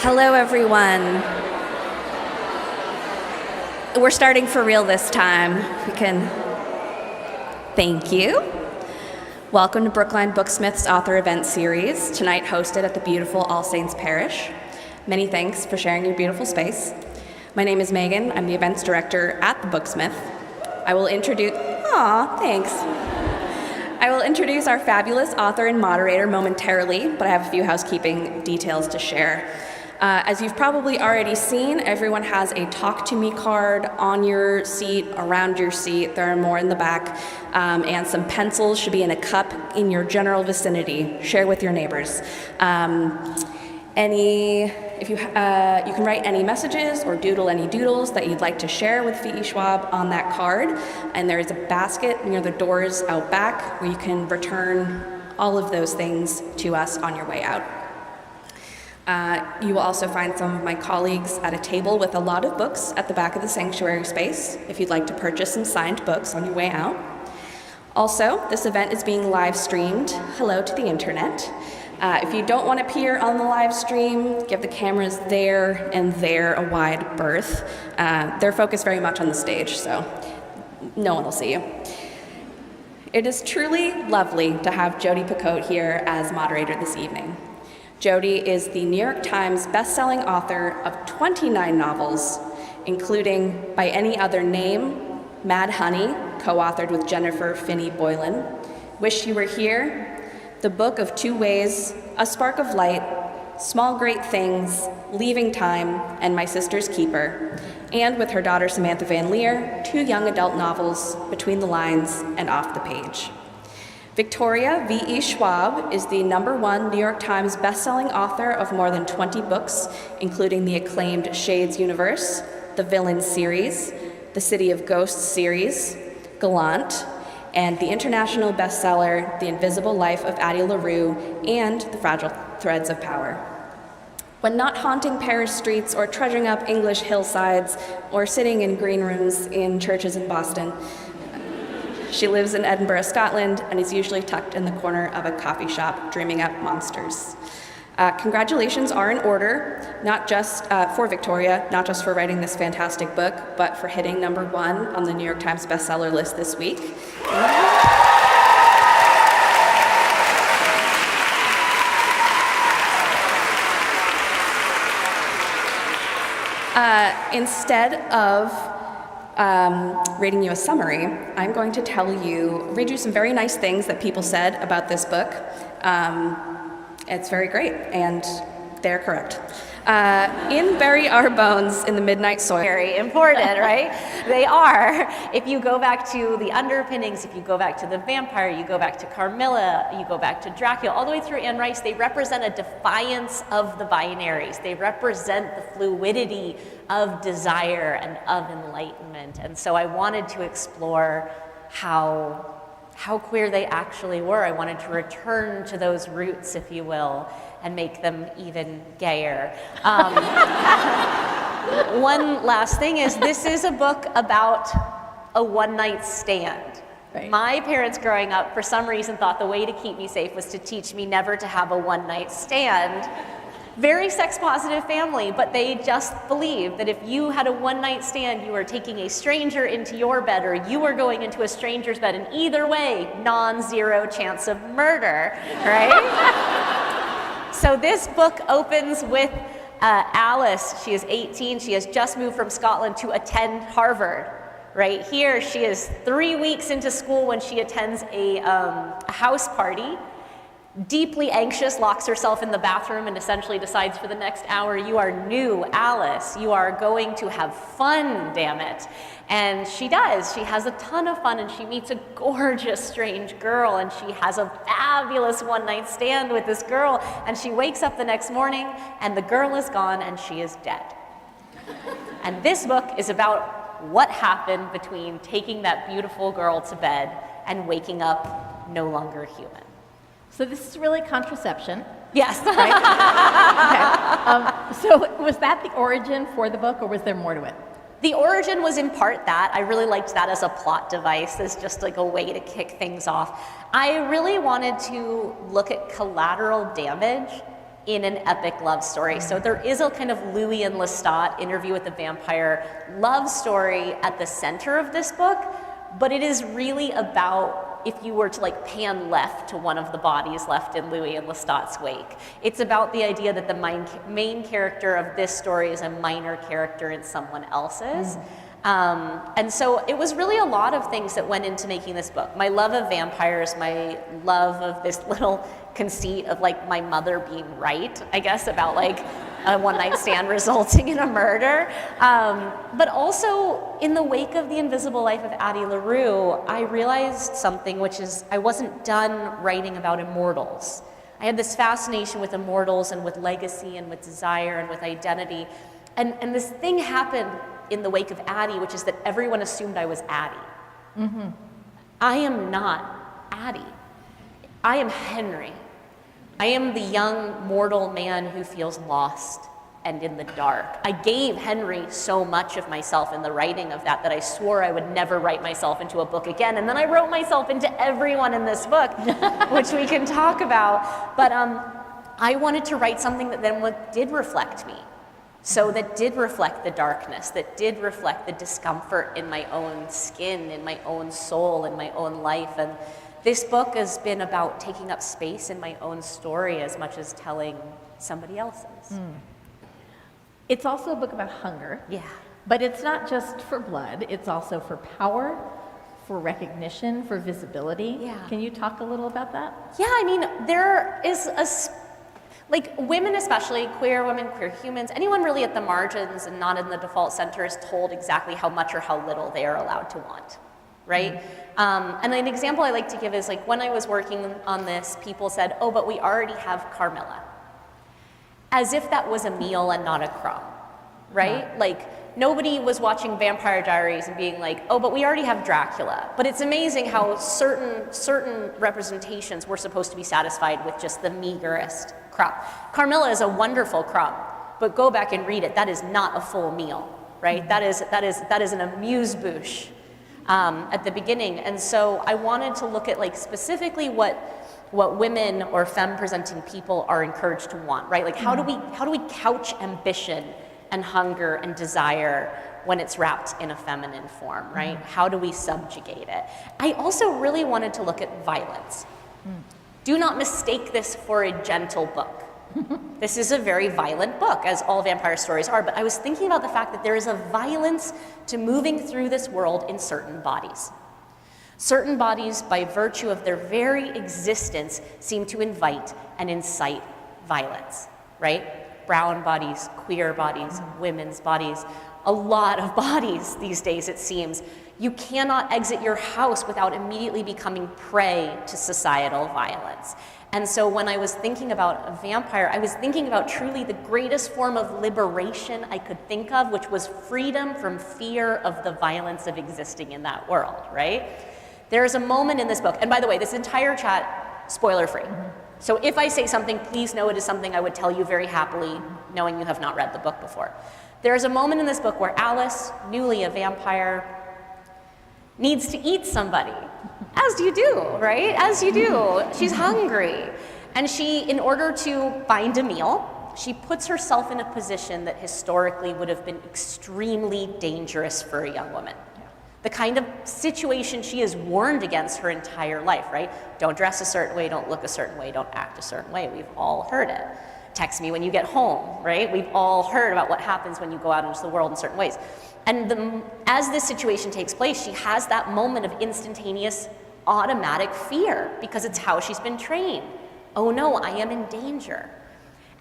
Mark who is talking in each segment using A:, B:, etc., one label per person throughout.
A: Hello, everyone. We're starting for real this time. Thank you. Welcome to Brookline Booksmith's Author Event Series, tonight hosted at the beautiful All Saints Parish. Many thanks for sharing your beautiful space. My name is Megan. I'm the events director at the Booksmith. I will introduce our fabulous author and moderator momentarily, but I have a few housekeeping details to share. As you've probably already seen, everyone has a Talk to Me card on your seat, around your seat. There are more in the back, and some pencils should be in a cup in your general vicinity. Share with your neighbors. You can write any messages or doodle any doodles that you'd like to share with V.E. Schwab on that card, and there is a basket near the doors out back where you can return all of those things to us on your way out. You will also find some of my colleagues at a table with a lot of books at the back of the sanctuary space if you'd like to purchase some signed books on your way out. Also, this event is being live streamed. Hello to the internet. If you don't want to appear on the live stream, give the cameras there and there a wide berth. They're focused very much on the stage, so no one will see you. It is truly lovely to have Jodie Picoult here as moderator this evening. Jodie is the New York Times best-selling author of 29 novels, including By Any Other Name, Mad Honey, co-authored with Jennifer Finney Boylan, Wish You Were Here, The Book of Two Ways, A Spark of Light, Small Great Things, Leaving Time, and My Sister's Keeper, and with her daughter Samantha Van Leer, 2 young adult novels, Between the Lines and Off the Page. Victoria V.E. Schwab is the #1 New York Times bestselling author of more than 20 books, including the acclaimed Shades universe, the Villain series, the City of Ghosts series, Gallant, and the international bestseller The Invisible Life of Addie LaRue and The Fragile Threads of Power. When not haunting Paris streets or trudging up English hillsides or sitting in green rooms in churches in Boston, she lives in Edinburgh, Scotland, and is usually tucked in the corner of a coffee shop dreaming up monsters. Congratulations are in order, not just for Victoria, not just for writing this fantastic book, but for hitting #1 on the New York Times bestseller list this week. Instead of reading you a summary, I'm going to read you some very nice things that people said about this book. It's very great, and they're correct. In Bury Our Bones in the Midnight Soil.
B: Very important, right? They are. If you go back to the underpinnings, if you go back to the vampire, you go back to Carmilla, you go back to Dracula, all the way through Anne Rice, they represent a defiance of the binaries. They represent the fluidity of desire and of enlightenment. And so I wanted to explore how queer they actually were. I wanted to return to those roots, if you will, and make them even gayer. One last thing is, this is a book about a one-night stand. Right. My parents growing up, for some reason, thought the way to keep me safe was to teach me never to have a one-night stand. Very sex-positive family, but they just believed that if you had a one-night stand, you were taking a stranger into your bed, or you were going into a stranger's bed, and either way, non-zero chance of murder, right? So this book opens with Alice. She is 18. She has just moved from Scotland to attend Harvard. Right here, she is 3 weeks into school when she attends a house party. Deeply anxious, locks herself in the bathroom and essentially decides for the next hour, you are new, Alice. You are going to have fun, damn it. And she does. She has a ton of fun, and she meets a gorgeous, strange girl, and she has a fabulous one-night stand with this girl, and she wakes up the next morning, and the girl is gone, and she is dead. And this book is about what happened between taking that beautiful girl to bed and waking up no longer human.
C: So this is really contraception.
B: Yes.
C: Right? Okay. So was that the origin for the book, or was there more to it?
B: The origin was in part that. I really liked that as a plot device, as just like a way to kick things off. I really wanted to look at collateral damage in an epic love story. So there is a kind of Louis and Lestat, Interview with the Vampire, love story at the center of this book, but it is really about, if you were to like pan left to one of the bodies left in Louis and Lestat's wake, it's about the idea that the main character of this story is a minor character in someone else's. And so it was really a lot of things that went into making this book. My love of vampires, my love of this little conceit of like my mother being right, I guess, about like a one-night stand resulting in a murder. But also in the wake of The Invisible Life of Addie LaRue, I realized something, which is I wasn't done writing about immortals. I had this fascination with immortals and with legacy and with desire and with identity. And this thing happened in the wake of Addie, which is that everyone assumed I was Addie. Mm-hmm. I am not Addie. I am Henry. I am the young mortal man who feels lost and in the dark. I gave Henry so much of myself in the writing of that I swore I would never write myself into a book again. And then I wrote myself into everyone in this book, which we can talk about. But I wanted to write something that then did reflect me. So that did reflect the darkness, that did reflect the discomfort in my own skin, in my own soul, in my own life. And this book has been about taking up space in my own story as much as telling somebody else's.
C: It's also a book about hunger.
B: Yeah.
C: But it's not just for blood, it's also for power, for recognition, for visibility.
B: Yeah.
C: Can you talk a little about that?
B: Yeah, I mean, there is like women especially, queer women, queer humans, anyone really at the margins and not in the default center is told exactly how much or how little they are allowed to want, right? And an example I like to give is like when I was working on this, people said, oh, but we already have Carmilla. As if that was a meal and not a crumb, right? Yeah. Like nobody was watching Vampire Diaries and being like, oh, but we already have Dracula. But it's amazing how certain representations were supposed to be satisfied with just the meagerest crumb. Carmilla is a wonderful crumb, but go back and read it. That is not a full meal, right? That is an amuse-bouche at the beginning. And so I wanted to look at like specifically what women or femme-presenting people are encouraged to want, right? Like how do we couch ambition and hunger and desire when it's wrapped in a feminine form, right? How do we subjugate it? I also really wanted to look at violence. Do not mistake this for a gentle book. This is a very violent book, as all vampire stories are, but I was thinking about the fact that there is a violence to moving through this world in certain bodies. Certain bodies, by virtue of their very existence, seem to invite and incite violence, right? Brown bodies, queer bodies, women's bodies, a lot of bodies these days, it seems. You cannot exit your house without immediately becoming prey to societal violence. And so when I was thinking about a vampire, I was thinking about truly the greatest form of liberation I could think of, which was freedom from fear of the violence of existing in that world, right? There's a moment in this book, and by the way, this entire chat, spoiler-free. So if I say something, please know it is something I would tell you very happily, knowing you have not read the book before. There's a moment in this book where Alice, newly a vampire, needs to eat somebody. As you do, right? As you do. She's hungry. And she, in order to find a meal, she puts herself in a position that historically would have been extremely dangerous for a young woman. The kind of situation she is warned against her entire life, right? Don't dress a certain way, don't look a certain way, don't act a certain way. We've all heard it. Text me when you get home, right? We've all heard about what happens when you go out into the world in certain ways. And as this situation takes place, she has that moment of instantaneous, automatic fear because it's how she's been trained. Oh no, I am in danger.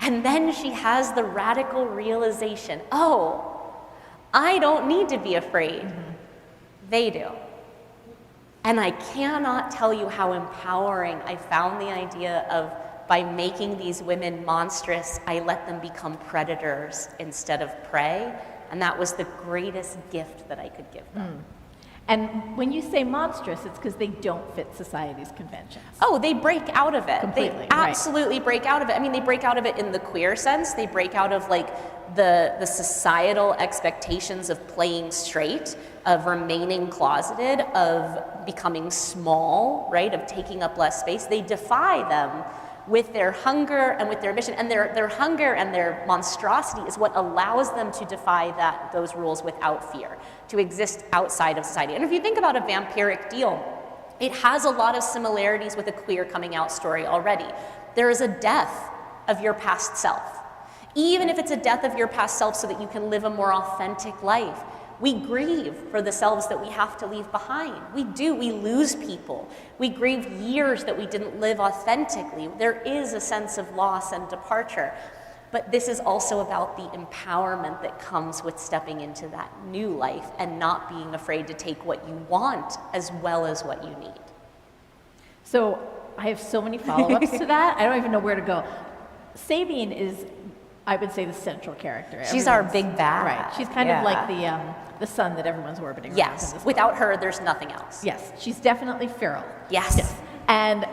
B: And then she has the radical realization, oh, I don't need to be afraid. They do. And I cannot tell you how empowering I found the idea of, by making these women monstrous, I let them become predators instead of prey. And that was the greatest gift that I could give them.
C: And when you say monstrous, it's because they don't fit society's conventions.
B: Oh, they break out of it.
C: Completely,
B: they absolutely break out of it. I mean, they break out of it in the queer sense. They break out of like the societal expectations of playing straight, of remaining closeted, of becoming small, right? Of taking up less space. They defy them with their hunger and with their mission. And their hunger and their monstrosity is what allows them to defy those rules without fear, to exist outside of society. And if you think about a vampiric deal, it has a lot of similarities with a queer coming out story already. There is a death of your past self. Even if it's a death of your past self so that you can live a more authentic life. We grieve for the selves that we have to leave behind. We do, we lose people. We grieve years that we didn't live authentically. There is a sense of loss and departure. But this is also about the empowerment that comes with stepping into that new life and not being afraid to take what you want as well as what you need.
C: So I have so many follow-ups to that. I don't even know where to go. Sabine is, I would say, the central character.
B: She's our big bad.
C: Right. She's kind of like the sun that everyone's orbiting around.
B: Yes. Without her, there's nothing else.
C: Yes. She's definitely feral.
B: Yes.
C: And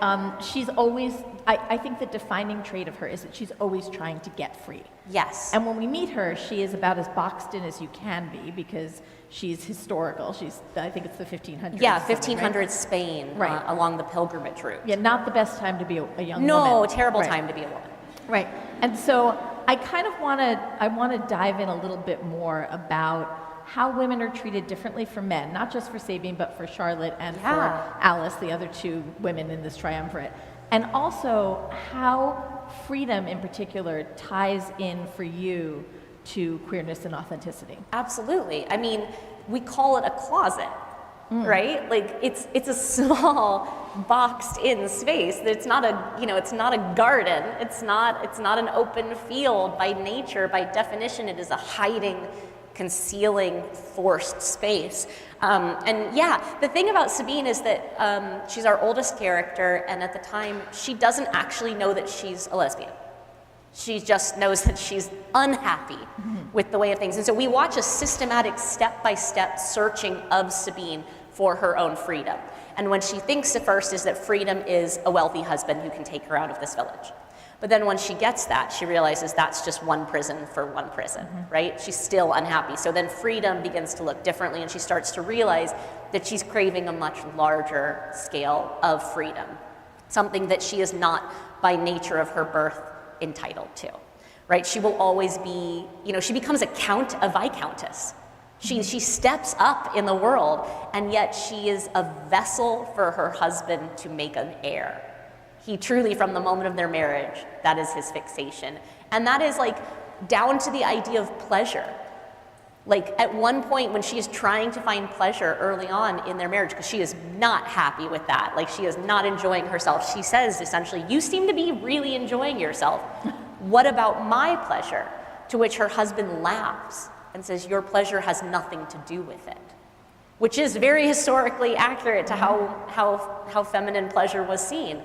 C: she's always, I think the defining trait of her is that she's always trying to get free.
B: Yes.
C: And when we meet her, she is about as boxed in as you can be because she's historical. I think it's the 1500s.
B: Yeah, 1500s
C: right?
B: Spain,
C: right.
B: Along the pilgrimage route.
C: Yeah, not the best time to be a young woman.
B: No, terrible
C: right.
B: time to be a woman.
C: Right. And so I kind of want to dive in a little bit more about how women are treated differently from men, not just for Sabine, but for Charlotte and for Alice, the other two women in this triumvirate. And also how freedom in particular ties in for you to queerness and authenticity.
B: Absolutely. I mean, we call it a closet, right? Like it's a small boxed in space. It's not it's not a garden. It's not an open field by nature. By definition, it is a hiding, concealing, forced space. And yeah, the thing about Sabine is that she's our oldest character, and at the time, she doesn't actually know that she's a lesbian. She just knows that she's unhappy with the way of things. And so we watch a systematic step-by-step searching of Sabine for her own freedom. And when she thinks at first is that freedom is a wealthy husband who can take her out of this village. But then when she gets that, she realizes that's just one prison for one prison, right? She's still unhappy. So then freedom begins to look differently, and she starts to realize that she's craving a much larger scale of freedom, something that she is not by nature of her birth entitled to, right? She will always be, she becomes a viscountess. She steps up in the world, and yet she is a vessel for her husband to make an heir. He truly, from the moment of their marriage, that is his fixation. And that is like down to the idea of pleasure. Like at one point when she is trying to find pleasure early on in their marriage, because she is not happy with that, like she is not enjoying herself, she says essentially, you seem to be really enjoying yourself. What about my pleasure? To which her husband laughs and says, your pleasure has nothing to do with it. Which is very historically accurate to how feminine pleasure was seen.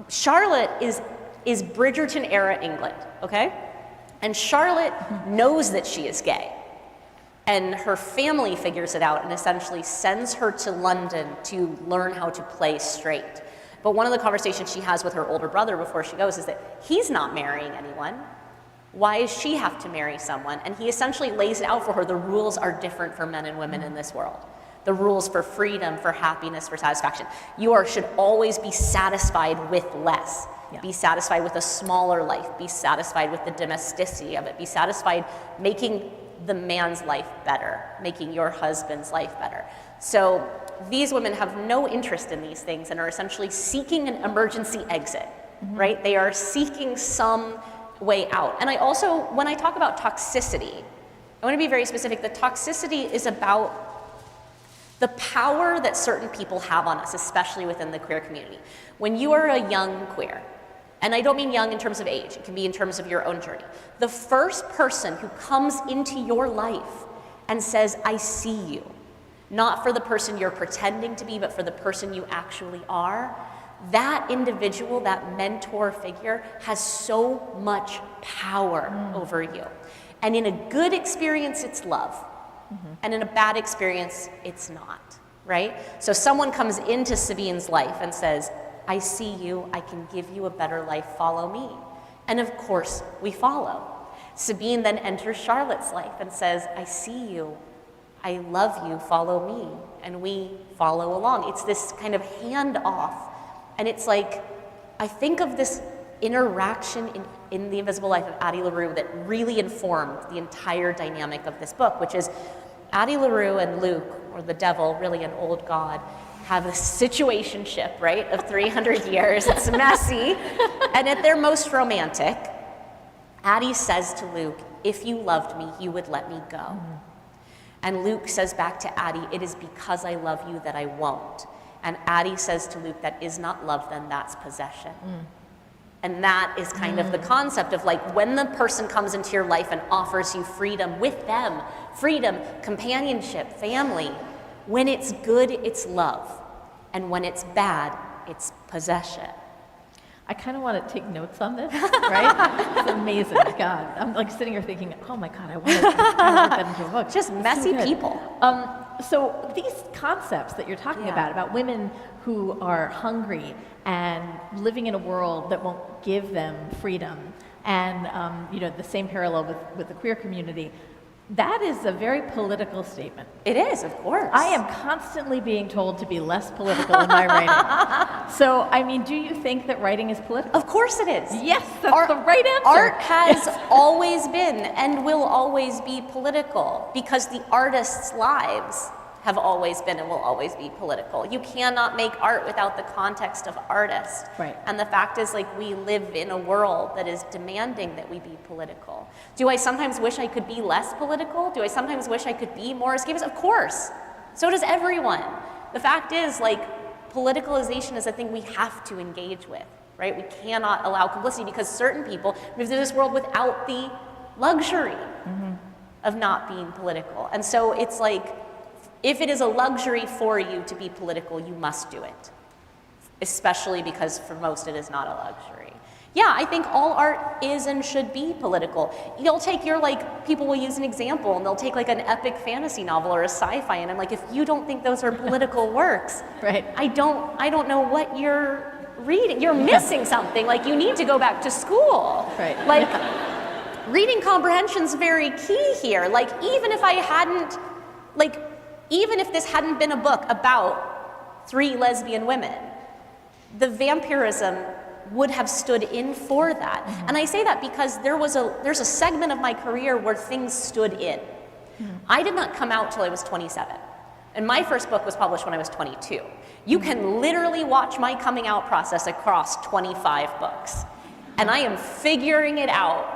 B: Charlotte is Bridgerton era England, okay? And Charlotte knows that she is gay. And her family figures it out and essentially sends her to London to learn how to play straight. But one of the conversations she has with her older brother before she goes is that he's not marrying anyone. Why does she have to marry someone? And he essentially lays it out for her. The rules are different for men and women in this world. The rules for freedom, for happiness, for satisfaction. You should always be satisfied with less. Yeah. Be satisfied with a smaller life. Be satisfied with the domesticity of it. Be satisfied making the man's life better, making your husband's life better. So these women have no interest in these things and are essentially seeking an emergency exit, right? They are seeking some way out. And I also, when I talk about toxicity, I want to be very specific. The toxicity is about the power that certain people have on us, especially within the queer community. When you are a young queer, and I don't mean young in terms of age, it can be in terms of your own journey, the first person who comes into your life and says, I see you, not for the person you're pretending to be, but for the person you actually are, that individual, that mentor figure, has so much power over you. And in a good experience, it's love. And in a bad experience, it's not, right? So someone comes into Sabine's life and says, I see you, I can give you a better life, follow me. And of course, we follow. Sabine then enters Charlotte's life and says, I see you, I love you, follow me. And we follow along. It's this kind of handoff. And it's like, I think of this interaction in The Invisible Life of Addie LaRue that really informed the entire dynamic of this book, which is Addie LaRue and Luke, or the devil, really an old god, have a situationship, right, of 300 years. It's messy. And at their most romantic, Addie says to Luke, if you loved me, you would let me go. Mm-hmm. And Luke says back to Addie, it is because I love you that I won't. And Addie says to Luke, that is not love, then that's possession. Mm. And that is kind of the concept of like when the person comes into your life and offers you freedom with them, freedom, companionship, family, when it's good, it's love. And when it's bad, it's possession.
C: I kind of want to take notes on this, right? It's amazing. God, I'm like sitting here thinking, oh my God, I want to put that into a book.
B: Just messy people.
C: So these concepts that you're talking about women who are hungry and living in a world that won't give them freedom, and the same parallel with the queer community, that is a very political statement.
B: It is, of course.
C: I am constantly being told to be less political in my writing. So, I mean, do you think that writing is political?
B: Of course it is.
C: Yes, that's the right answer.
B: Art has always been and will always be political because the artists' lives have always been and will always be political. You cannot make art without the context of artists.
C: Right.
B: And the fact is, like, we live in a world that is demanding that we be political. Do I sometimes wish I could be less political? Do I sometimes wish I could be more escapist? Of course. So does everyone. The fact is, like, politicalization is a thing we have to engage with, right? We cannot allow complicity because certain people move through this world without the luxury of not being political. And so it's like, if it is a luxury for you to be political, you must do it, especially because for most it is not a luxury. Yeah, I think all art is and should be political. You'll take your, like, people will use an example and they'll take like an epic fantasy novel or a sci-fi, and I'm like, if you don't think those are political works,
C: right.
B: I don't know what you're reading. You're missing something. Like, you need to go back to school.
C: Right.
B: Like, reading comprehension's very key here. Like, even if this hadn't been a book about 3 lesbian women, the vampirism would have stood in for that. Mm-hmm. And I say that because there's a segment of my career where things stood in. Mm-hmm. I did not come out till I was 27. And my first book was published when I was 22. You can literally watch my coming out process across 25 books. And I am figuring it out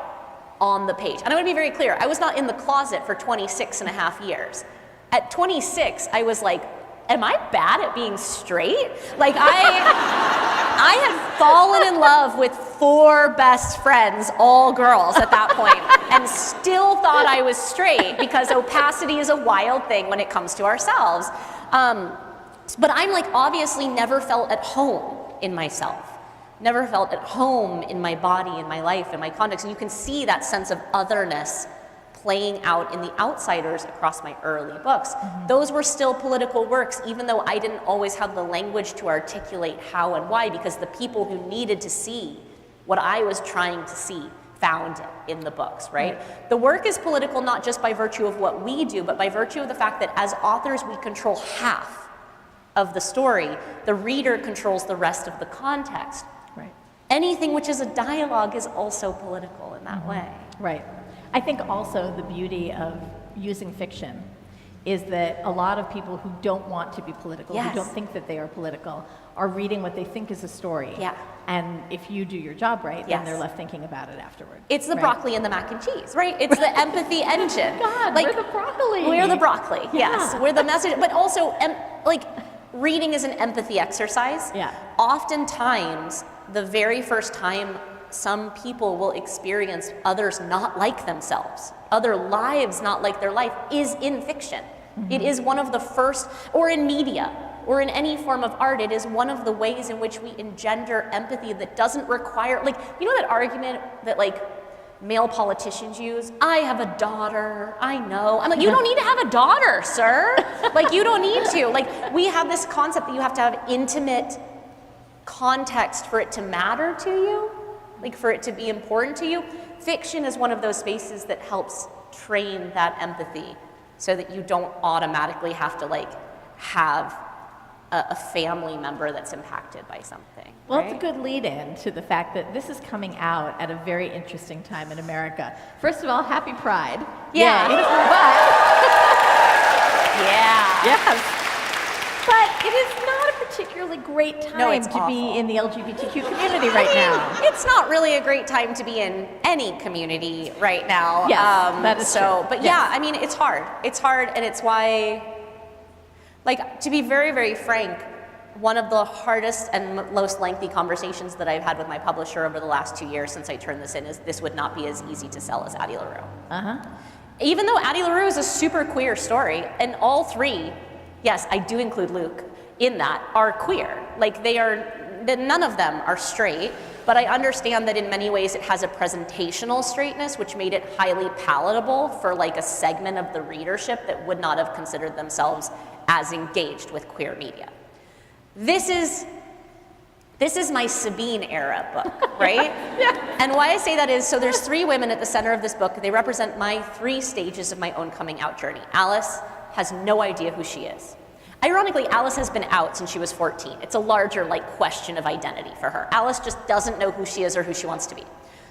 B: on the page. And I want to be very clear, I was not in the closet for 26 and a half years. At 26, I was like, am I bad at being straight? Like, I had fallen in love with 4 best friends, all girls at that point, and still thought I was straight because opacity is a wild thing when it comes to ourselves. But I'm like, obviously never felt at home in myself, never felt at home in my body, in my life, in my context. And you can see that sense of otherness playing out in The Outsiders across my early books. Mm-hmm. Those were still political works, even though I didn't always have the language to articulate how and why, because the people who needed to see what I was trying to see found it in the books, right? Mm-hmm. The work is political not just by virtue of what we do, but by virtue of the fact that as authors, we control half of the story. The reader controls the rest of the context.
C: Right.
B: Anything which is a dialogue is also political in that way.
C: Right. I think also the beauty of using fiction is that a lot of people who don't want to be political,
B: yes.
C: who don't think that they are political, are reading what they think is a story.
B: Yeah.
C: And if you do your job right,
B: yes.
C: then they're left thinking about it afterward.
B: It's the
C: right?
B: broccoli and the mac and cheese, right? It's the empathy engine.
C: God,
B: like,
C: we're the broccoli.
B: We're the broccoli,
C: Yeah.
B: yes. We're the message, but also, like, reading is an empathy exercise.
C: Yeah.
B: Oftentimes, the very first time some people will experience others not like themselves, other lives not like their life, is in fiction. Mm-hmm. It is one of the first, or in media, or in any form of art, it is one of the ways in which we engender empathy that doesn't require, like, you know that argument that, like, male politicians use? I have a daughter, I know. I'm like, you don't need to have a daughter, sir. Like, you don't need to. Like, we have this concept that you have to have intimate context for it to matter to you, like for it to be important to you. Fiction is one of those spaces that helps train that empathy so that you don't automatically have to, like, have a family member that's impacted by something.
C: Well,
B: right?
C: it's a good lead-in to the fact that this is coming out at a very interesting time in America. First of all, happy Pride.
B: Yeah.
C: Yay.
B: Yeah.
C: Yes. But it is not a particularly great time
B: it's
C: to be
B: awful.
C: in the LGBTQ community right now.
B: It's not really a great time to be in any community right now.
C: Yes, that is true.
B: But
C: Yes.
B: yeah, I mean, it's hard. It's hard, and it's why, like, to be very, very frank, one of the hardest and most lengthy conversations that I've had with my publisher over the last 2 years since I turned this in is this would not be as easy to sell as Addie LaRue.
C: Uh-huh.
B: Even though Addie LaRue is a super queer story, and all three, yes, I do include Luke in that, are queer. Like, none of them are straight, but I understand that in many ways it has a presentational straightness, which made it highly palatable for like a segment of the readership that would not have considered themselves as engaged with queer media. This is my Sabine era book, right?
C: Yeah.
B: And why I say that is, so there's 3 women at the center of this book. They represent my 3 stages of my own coming out journey. Alice has no idea who she is. Ironically, Alice has been out since she was 14. It's a larger question of identity for her. Alice just doesn't know who she is or who she wants to be.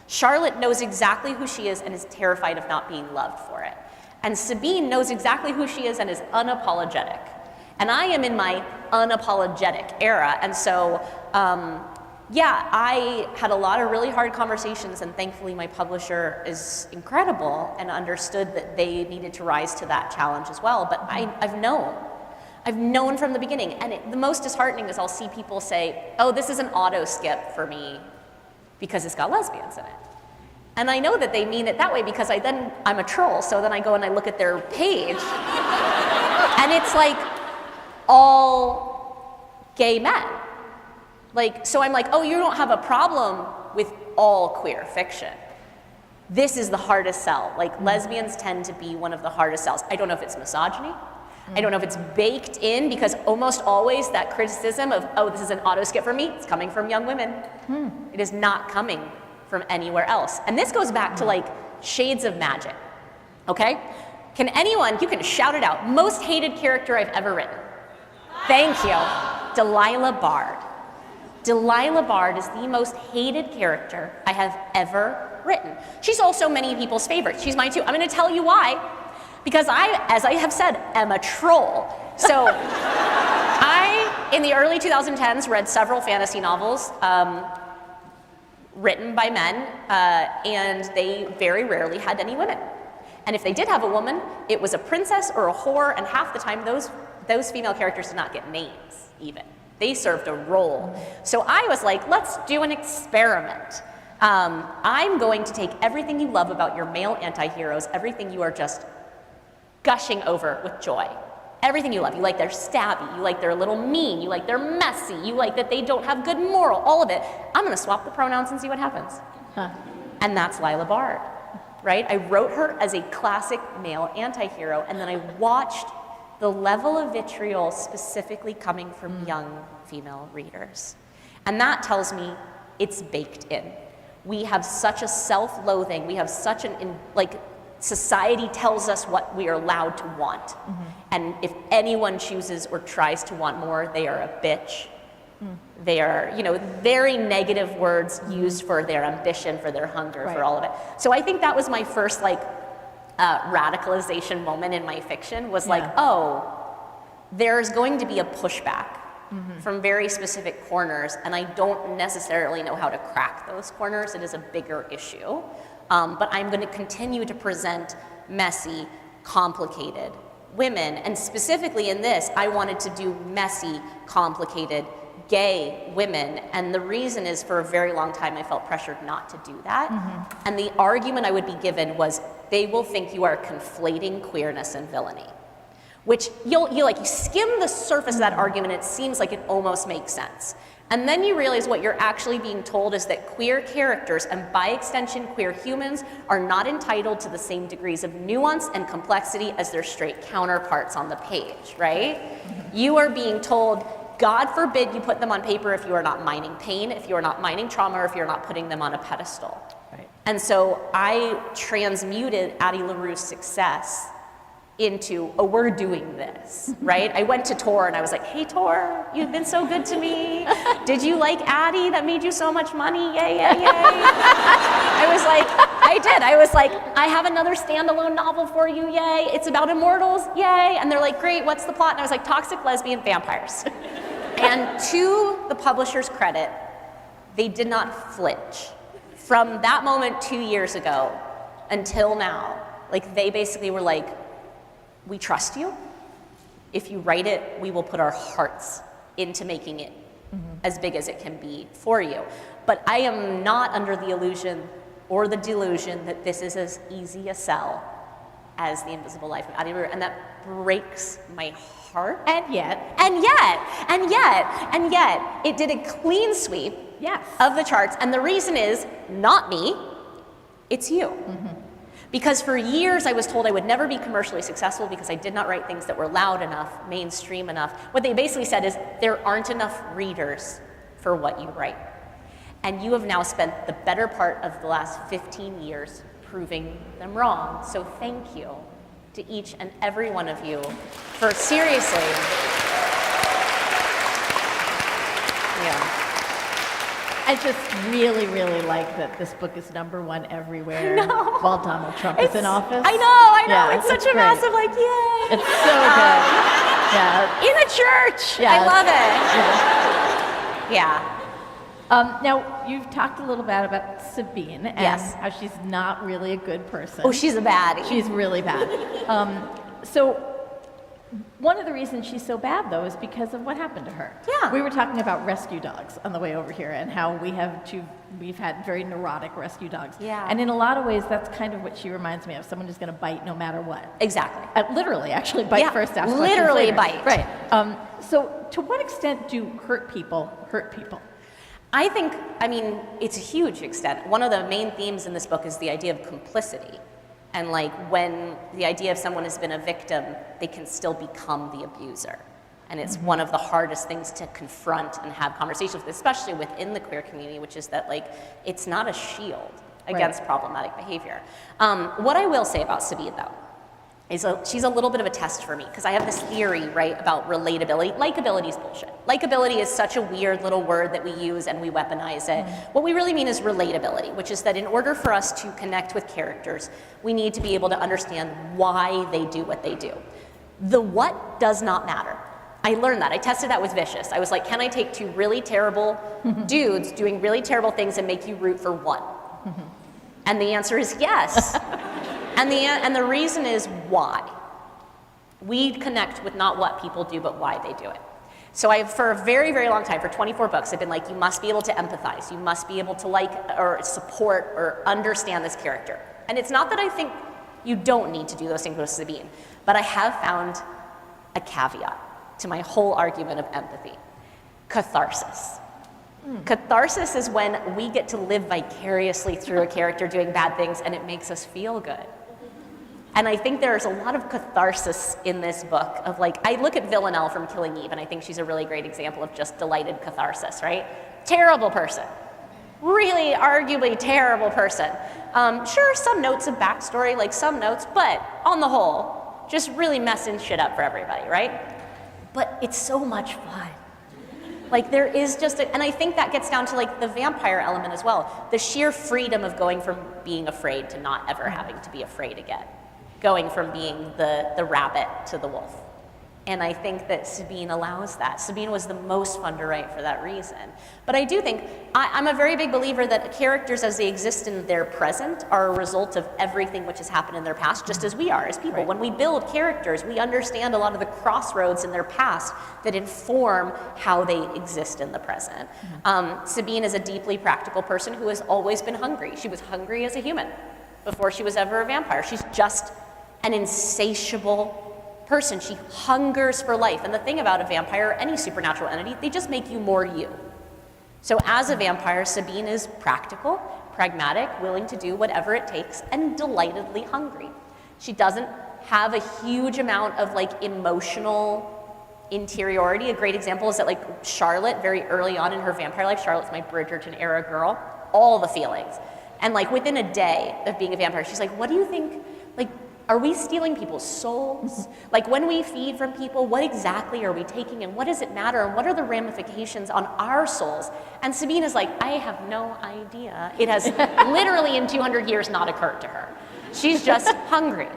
B: Charlotte knows exactly who she is and is terrified of not being loved for it. And Sabine knows exactly who she is and is unapologetic. And I am in my unapologetic era. And so, I had a lot of really hard conversations, and thankfully my publisher is incredible and understood that they needed to rise to that challenge as well. But I've known from the beginning. And the most disheartening is I'll see people say, oh, this is an auto skip for me because it's got lesbians in it. And I know that they mean it that way because I'm a troll, so then I go and I look at their page, and it's like all gay men. So I'm like, oh, you don't have a problem with all queer fiction. This is the hardest sell. Lesbians tend to be one of the hardest sells. I don't know if it's misogyny. I don't know if it's baked in, because almost always that criticism of, oh, this is an auto skip for me, it's coming from young women. It is not coming from anywhere else. And this goes back to shades of magic, okay? Can anyone, you can shout it out, most hated character I've ever written? Thank you, Delilah Bard. Delilah Bard is the most hated character I have ever written. She's also many people's favorite. She's mine too. I'm gonna tell you why. Because I, as I have said, am a troll. So I, in the early 2010s, read several fantasy novels written by men, and they very rarely had any women. And if they did have a woman, it was a princess or a whore, and half the time those female characters did not get names even. They served a role. So I was like, let's do an experiment. I'm going to take everything you love about your male anti-heroes, everything you are just gushing over with joy. Everything you love. You like they're stabby, you like they're a little mean, you like they're messy, you like that they don't have good moral, all of it. I'm gonna swap the pronouns and see what happens. And that's Lila Bard, right? I wrote her as a classic male anti-hero, and then I watched the level of vitriol specifically coming from young female readers. And that tells me it's baked in. We have such a self-loathing, we have such society tells us what we are allowed to want. And if anyone chooses or tries to want more, they are a bitch. They are, very negative words used for their ambition, for their hunger, for all of it. So I think that was my first radicalization moment in my fiction, was there's going to be a pushback from very specific corners, and I don't necessarily know how to crack those corners. It is a bigger issue. But I'm going to continue to present messy, complicated women. And specifically in this, I wanted to do messy, complicated, gay women. And the reason is, for a very long time, I felt pressured not to do that. And the argument I would be given was, they will think you are conflating queerness and villainy. Which you skim the surface of that argument, it seems like it almost makes sense. And then you realize what you're actually being told is that queer characters, and by extension queer humans, are not entitled to the same degrees of nuance and complexity as their straight counterparts on the page, right? You are being told, God forbid you put them on paper if you are not mining pain, if you are not mining trauma, or if you're not putting them on a pedestal. And so I transmuted Addie LaRue's success into, oh, we're doing this, right? I went to Tor and I was like, hey, Tor, you've been so good to me. Did you like Addie that made you so much money? Yay, yay, yay. I was like, I did. I was like, I have another standalone novel for you, yay. It's about immortals, yay. And they're like, great, what's the plot? And I was like, toxic lesbian vampires. And to the publisher's credit, they did not flinch. From that moment 2 years ago until now, like they basically were like, we trust you. If you write it, we will put our hearts into making it as big as it can be for you. But I am not under the illusion or the delusion that this is as easy a sell as The Invisible Life of Addie LaRue, and that breaks my heart.
C: And yet,
B: it did a clean sweep
C: yes,
B: of the charts, and the reason is not me, it's you. Because for years I was told I would never be commercially successful because I did not write things that were loud enough, mainstream enough. What they basically said is there aren't enough readers for what you write. And you have now spent the better part of the last 15 years proving them wrong. So thank you to each and every one of you for seriously. Yeah.
C: I just really, really like that this book is #1 everywhere while Donald Trump is in office.
B: I know.
C: Yeah,
B: it's such a
C: great.
B: massive, like, yay.
C: It's so good. Yeah.
B: In a church.
C: Yeah.
B: I love it. Yeah.
C: Now, you've talked a little bit about Sabine and
B: Yes.
C: how she's not really a good person.
B: Oh, she's a baddie.
C: She's really bad. So one of the reasons she's so bad, though, is because of what happened to her.
B: Yeah.
C: We were talking about rescue dogs on the way over here and how we've had very neurotic rescue dogs.
B: Yeah.
C: And in a lot of ways, that's kind of what she reminds me of, someone who's going to bite no matter what.
B: Exactly.
C: Literally, actually, bite first, ask questions
B: literally
C: later.
B: bite.
C: Right. So to what extent do hurt people hurt people?
B: I think, it's a huge extent. One of the main themes in this book is the idea of complicity. And like when the idea of someone has been a victim, they can still become the abuser. And it's one of the hardest things to confront and have conversations with, especially within the queer community, which is that like, it's not a shield against problematic behavior. What I will say about Sabine though, is she's a little bit of a test for me, because I have this theory, right, about relatability. Likeability is bullshit. Likeability is such a weird little word that we use and we weaponize it. What we really mean is relatability, which is that in order for us to connect with characters, we need to be able to understand why they do what they do. The what does not matter. I learned that. I tested that with Vicious. I was like, can I take two really terrible dudes doing really terrible things and make you root for one? And the answer is yes. And the reason is why. We connect with not what people do, but why they do it. So for a very, very long time, for 24 books, I've been like, you must be able to empathize. You must be able to like or support or understand this character. And it's not that I think you don't need to do those things with Sabine, but I have found a caveat to my whole argument of empathy. Catharsis. Catharsis is when we get to live vicariously through a character doing bad things and it makes us feel good. And I think there's a lot of catharsis in this book of like, I look at Villanelle from Killing Eve and I think she's a really great example of just delighted catharsis, right? Terrible person. Really arguably terrible person. Sure, some notes of backstory, like some notes, but on the whole, just really messing shit up for everybody, right? But it's so much fun. Like there is just, and I think that gets down to like the vampire element as well. The sheer freedom of going from being afraid to not ever having to be afraid again. Going from being the rabbit to the wolf. And I think that Sabine allows that. Sabine was the most fun to write for that reason. But I do think, I'm a very big believer that characters as they exist in their present are a result of everything which has happened in their past, just as we are as people. Right. When we build characters, we understand a lot of the crossroads in their past that inform how they exist in the present. Sabine is a deeply practical person who has always been hungry. She was hungry as a human before she was ever a vampire. She's just an insatiable person. She hungers for life. And the thing about a vampire or any supernatural entity, they just make you more you. So as a vampire, Sabine is practical, pragmatic, willing to do whatever it takes, and delightedly hungry. She doesn't have a huge amount of like emotional interiority. A great example is that like Charlotte, very early on in her vampire life, Charlotte's my Bridgerton era girl, all the feelings. And like within a day of being a vampire, she's like, what do you think, like, Are we stealing people's souls? Like when we feed from people, what exactly are we taking and what does it matter and what are the ramifications on our souls? And Sabine is like, I have no idea. It has literally in 200 years not occurred to her. She's just hungry,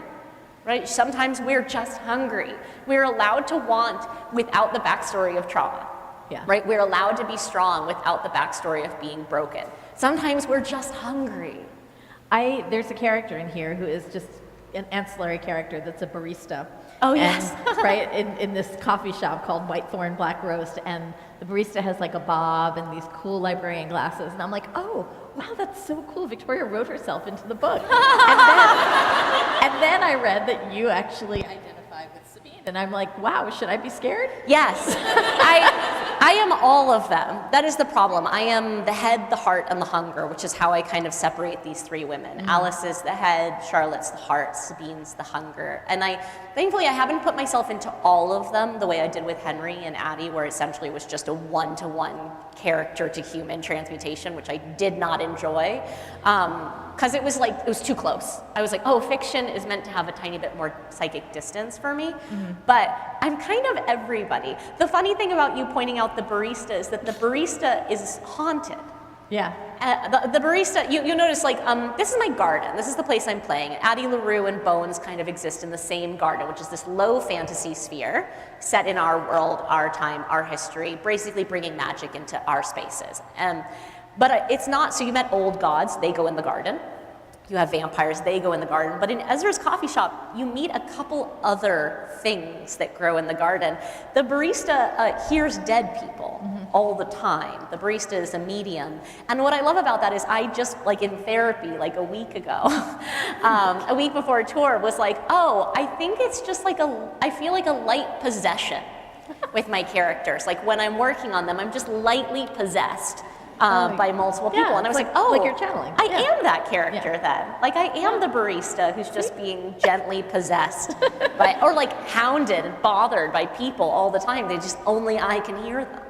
B: right? Sometimes we're just hungry. We're allowed to want without the backstory of trauma, right? We're allowed to be strong without the backstory of being broken. Sometimes we're just hungry.
C: There's a character in here who is just an ancillary character that's a barista.
B: Oh, yes.
C: And, right, in this coffee shop called Whitethorn Black Roast, and the barista has like a bob and these cool librarian glasses, and I'm like, oh, wow, that's so cool. Victoria wrote herself into the book. and then I read that you actually identify with Sabine, and I'm like, wow, should I be scared?
B: Yes, I am all of them. That is the problem. I am the head, the heart, and the hunger, which is how I kind of separate these three women. Alice is the head, Charlotte's the heart, Sabine's the hunger. And thankfully, I haven't put myself into all of them the way I did with Henry and Addie, where essentially it was just a one-to-one character to human transmutation, which I did not enjoy. Because it was too close. I was like, oh, fiction is meant to have a tiny bit more psychic distance for me, but I'm kind of everybody. The funny thing about you pointing out the barista is that the barista is haunted.
C: Yeah.
B: The barista, you notice like, this is my garden. This is the place I'm playing. Addie LaRue and Bones kind of exist in the same garden, which is this low fantasy sphere set in our world, our time, our history, basically bringing magic into our spaces. But it's not, so you met old gods, they go in the garden. You have vampires, they go in the garden. But in Ezra's coffee shop, you meet a couple other things that grow in the garden. The barista hears dead people all the time. The barista is a medium. And what I love about that is I just, like in therapy, like a week ago, a week before a tour, was like, oh, I think it's just like I feel like a light possession with my characters. Like when I'm working on them, I'm just lightly possessed. By multiple people, and I was like, oh,
C: like you're channeling.
B: I am that character then. Like I am the barista who's just being gently possessed by, or like hounded and bothered by people all the time. They just, only I can hear them.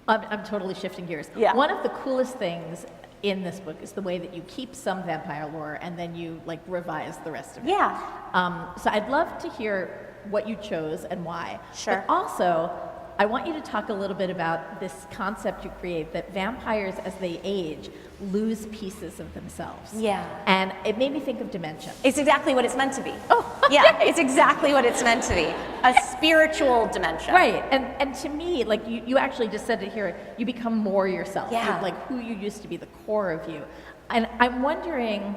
C: I'm totally shifting gears.
B: Yeah.
C: One of the coolest things in this book is the way that you keep some vampire lore and then you like revise the rest of it.
B: Yeah.
C: So I'd love to hear what you chose and why.
B: Sure.
C: But also, I want you to talk a little bit about this concept you create that vampires, as they age, lose pieces of themselves.
B: Yeah.
C: And it made me think of dimension.
B: It's exactly what it's meant to be.
C: Oh,
B: yeah, it's exactly what it's meant to be. A spiritual dimension.
C: Right, and to me, like you actually just said it here, you become more yourself.
B: Yeah.
C: You're like who you used to be, the core of you. And I'm wondering,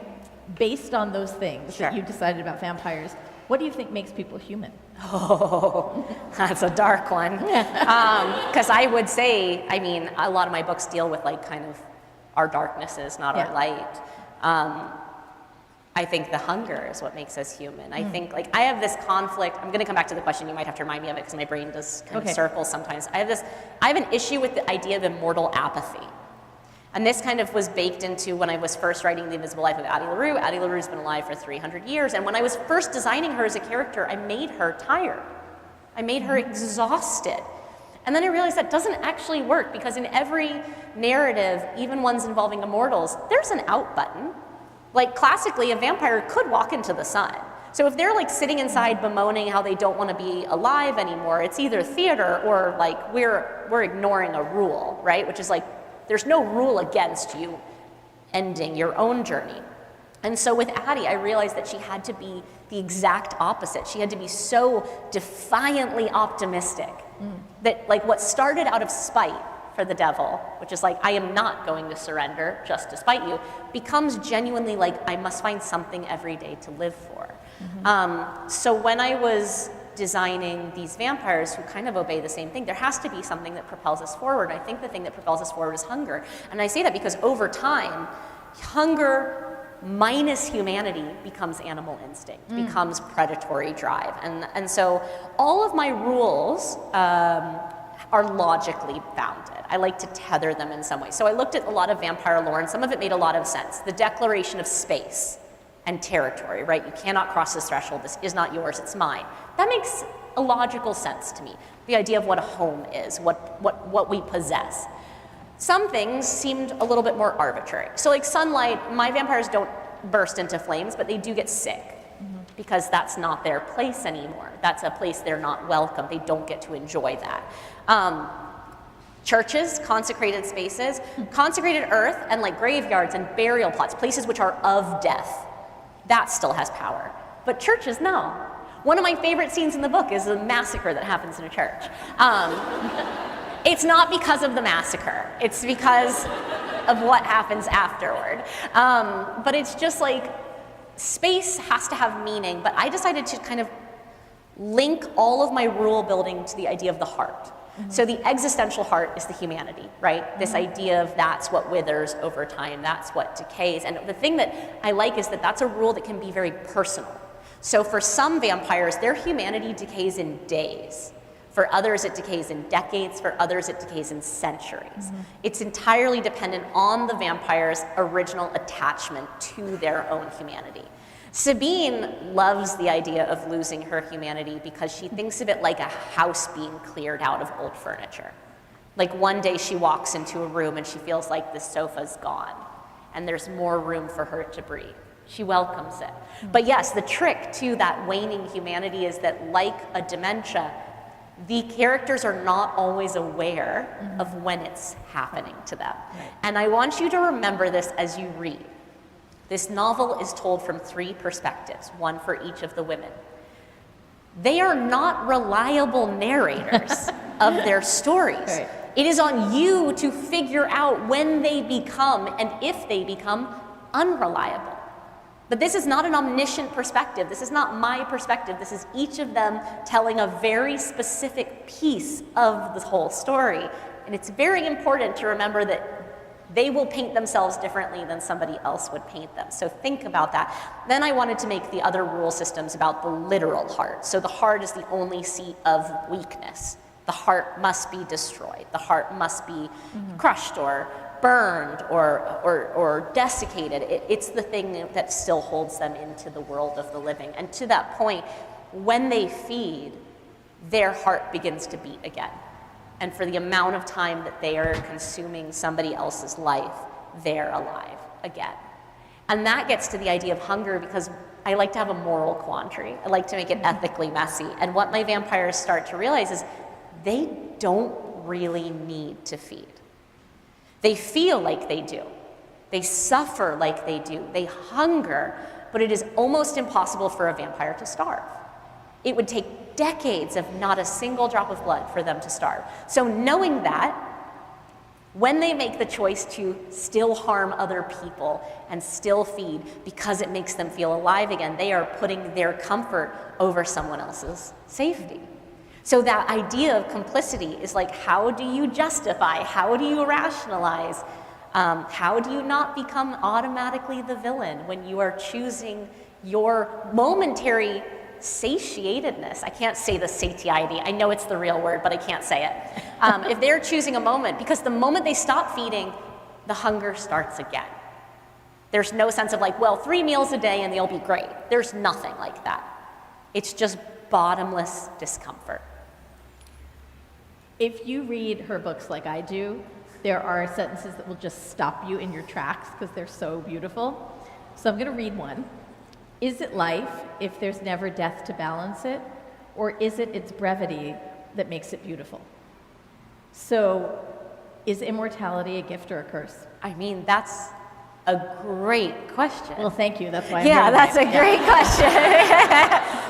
C: based on those things
B: Sure.
C: that you decided about vampires, what do you think makes people human?
B: Oh, that's a dark one. Because I would say, I mean, a lot of my books deal with like kind of our darknesses, not our light. I think the hunger is what makes us human. I think like I have this conflict. I'm going to come back to the question. You might have to remind me of it because my brain does kind of circle sometimes. I have an issue with the idea of immortal apathy. And this kind of was baked into when I was first writing The Invisible Life of Addie LaRue. Addie LaRue's been alive for 300 years. And when I was first designing her as a character, I made her tired. I made her exhausted. And then I realized that doesn't actually work because in every narrative, even ones involving immortals, there's an out button. Like classically, a vampire could walk into the sun. So if they're like sitting inside bemoaning how they don't want to be alive anymore, it's either theater or like we're ignoring a rule, right? Which is like, there's no rule against you ending your own journey. And so with Addie, I realized that she had to be the exact opposite. She had to be so defiantly optimistic that like what started out of spite for the devil, which is like, I am not going to surrender just to spite you, becomes genuinely like, I must find something every day to live for. So when I was designing these vampires who kind of obey the same thing, there has to be something that propels us forward. I think the thing that propels us forward is hunger. And I say that because over time, hunger minus humanity becomes animal instinct, becomes predatory drive. And so all of my rules are logically bounded. I like to tether them in some way. So I looked at a lot of vampire lore and some of it made a lot of sense. The declaration of space and territory, right? You cannot cross this threshold. This is not yours, it's mine. That makes a logical sense to me. The idea of what a home is, what we possess. Some things seemed a little bit more arbitrary. So like sunlight, my vampires don't burst into flames, but they do get sick. because that's not their place anymore. That's a place they're not welcome. They don't get to enjoy that. Churches, consecrated spaces, consecrated earth, and like graveyards and burial plots, places which are of death, that still has power. But churches, no. One of my favorite scenes in the book is a massacre that happens in a church. It's not because of the massacre, it's because of what happens afterward. But it's just like, space has to have meaning, but I decided to kind of link all of my rule building to the idea of the heart. So the existential heart is the humanity, right? This idea of that's what withers over time, that's what decays. And the thing that I like is that that's a rule that can be very personal. So for some vampires, their humanity decays in days. For others, it decays in decades. For others, it decays in centuries. It's entirely dependent on the vampire's original attachment to their own humanity. Sabine loves the idea of losing her humanity because she thinks of it like a house being cleared out of old furniture. Like one day she walks into a room and she feels like the sofa's gone and there's more room for her to breathe. She welcomes it. But yes, the trick to that waning humanity is that, like a dementia, the characters are not always aware of when it's happening to them. And I want you to remember this as you read. This novel is told from 3 perspectives, one for each of the women. They are not reliable narrators of their stories. Right. It is on you to figure out when they become, and if they become, unreliable. But this is not an omniscient perspective. This is not my perspective. This is each of them telling a very specific piece of the whole story. And it's very important to remember that they will paint themselves differently than somebody else would paint them. So think about that. Then I wanted to make the other rule systems about the literal heart. So the heart is the only seat of weakness. The heart must be destroyed. The heart must be crushed or burned or desiccated. It's the thing that still holds them into the world of the living. And to that point, when they feed, their heart begins to beat again. And for the amount of time that they are consuming somebody else's life, they're alive again. And that gets to the idea of hunger, because I like to have a moral quandary. I like to make it ethically messy. And what my vampires start to realize is they don't really need to feed. They feel like they do. They suffer like they do. They hunger, but it is almost impossible for a vampire to starve. It would take decades of not a single drop of blood for them to starve. So knowing that, when they make the choice to still harm other people and still feed because it makes them feel alive again, they are putting their comfort over someone else's safety. So that idea of complicity is like, how do you justify? How do you rationalize? How do you not become automatically the villain when you are choosing your momentary satiatedness? I can't say the satiety. I know it's the real word, but I can't say it. If they're choosing a moment, because the moment they stop feeding, the hunger starts again. There's no sense of like, well, 3 meals a day and they'll be great. There's nothing like that. It's just bottomless discomfort.
C: If you read her books like I do, there are sentences that will just stop you in your tracks because they're so beautiful. So I'm going to read one. Is it life if there's never death to balance it? Or is it its brevity that makes it beautiful? So is immortality a gift or a curse?
B: I mean, that's a great question.
C: Well, thank you. That's why
B: I'm that's a great question.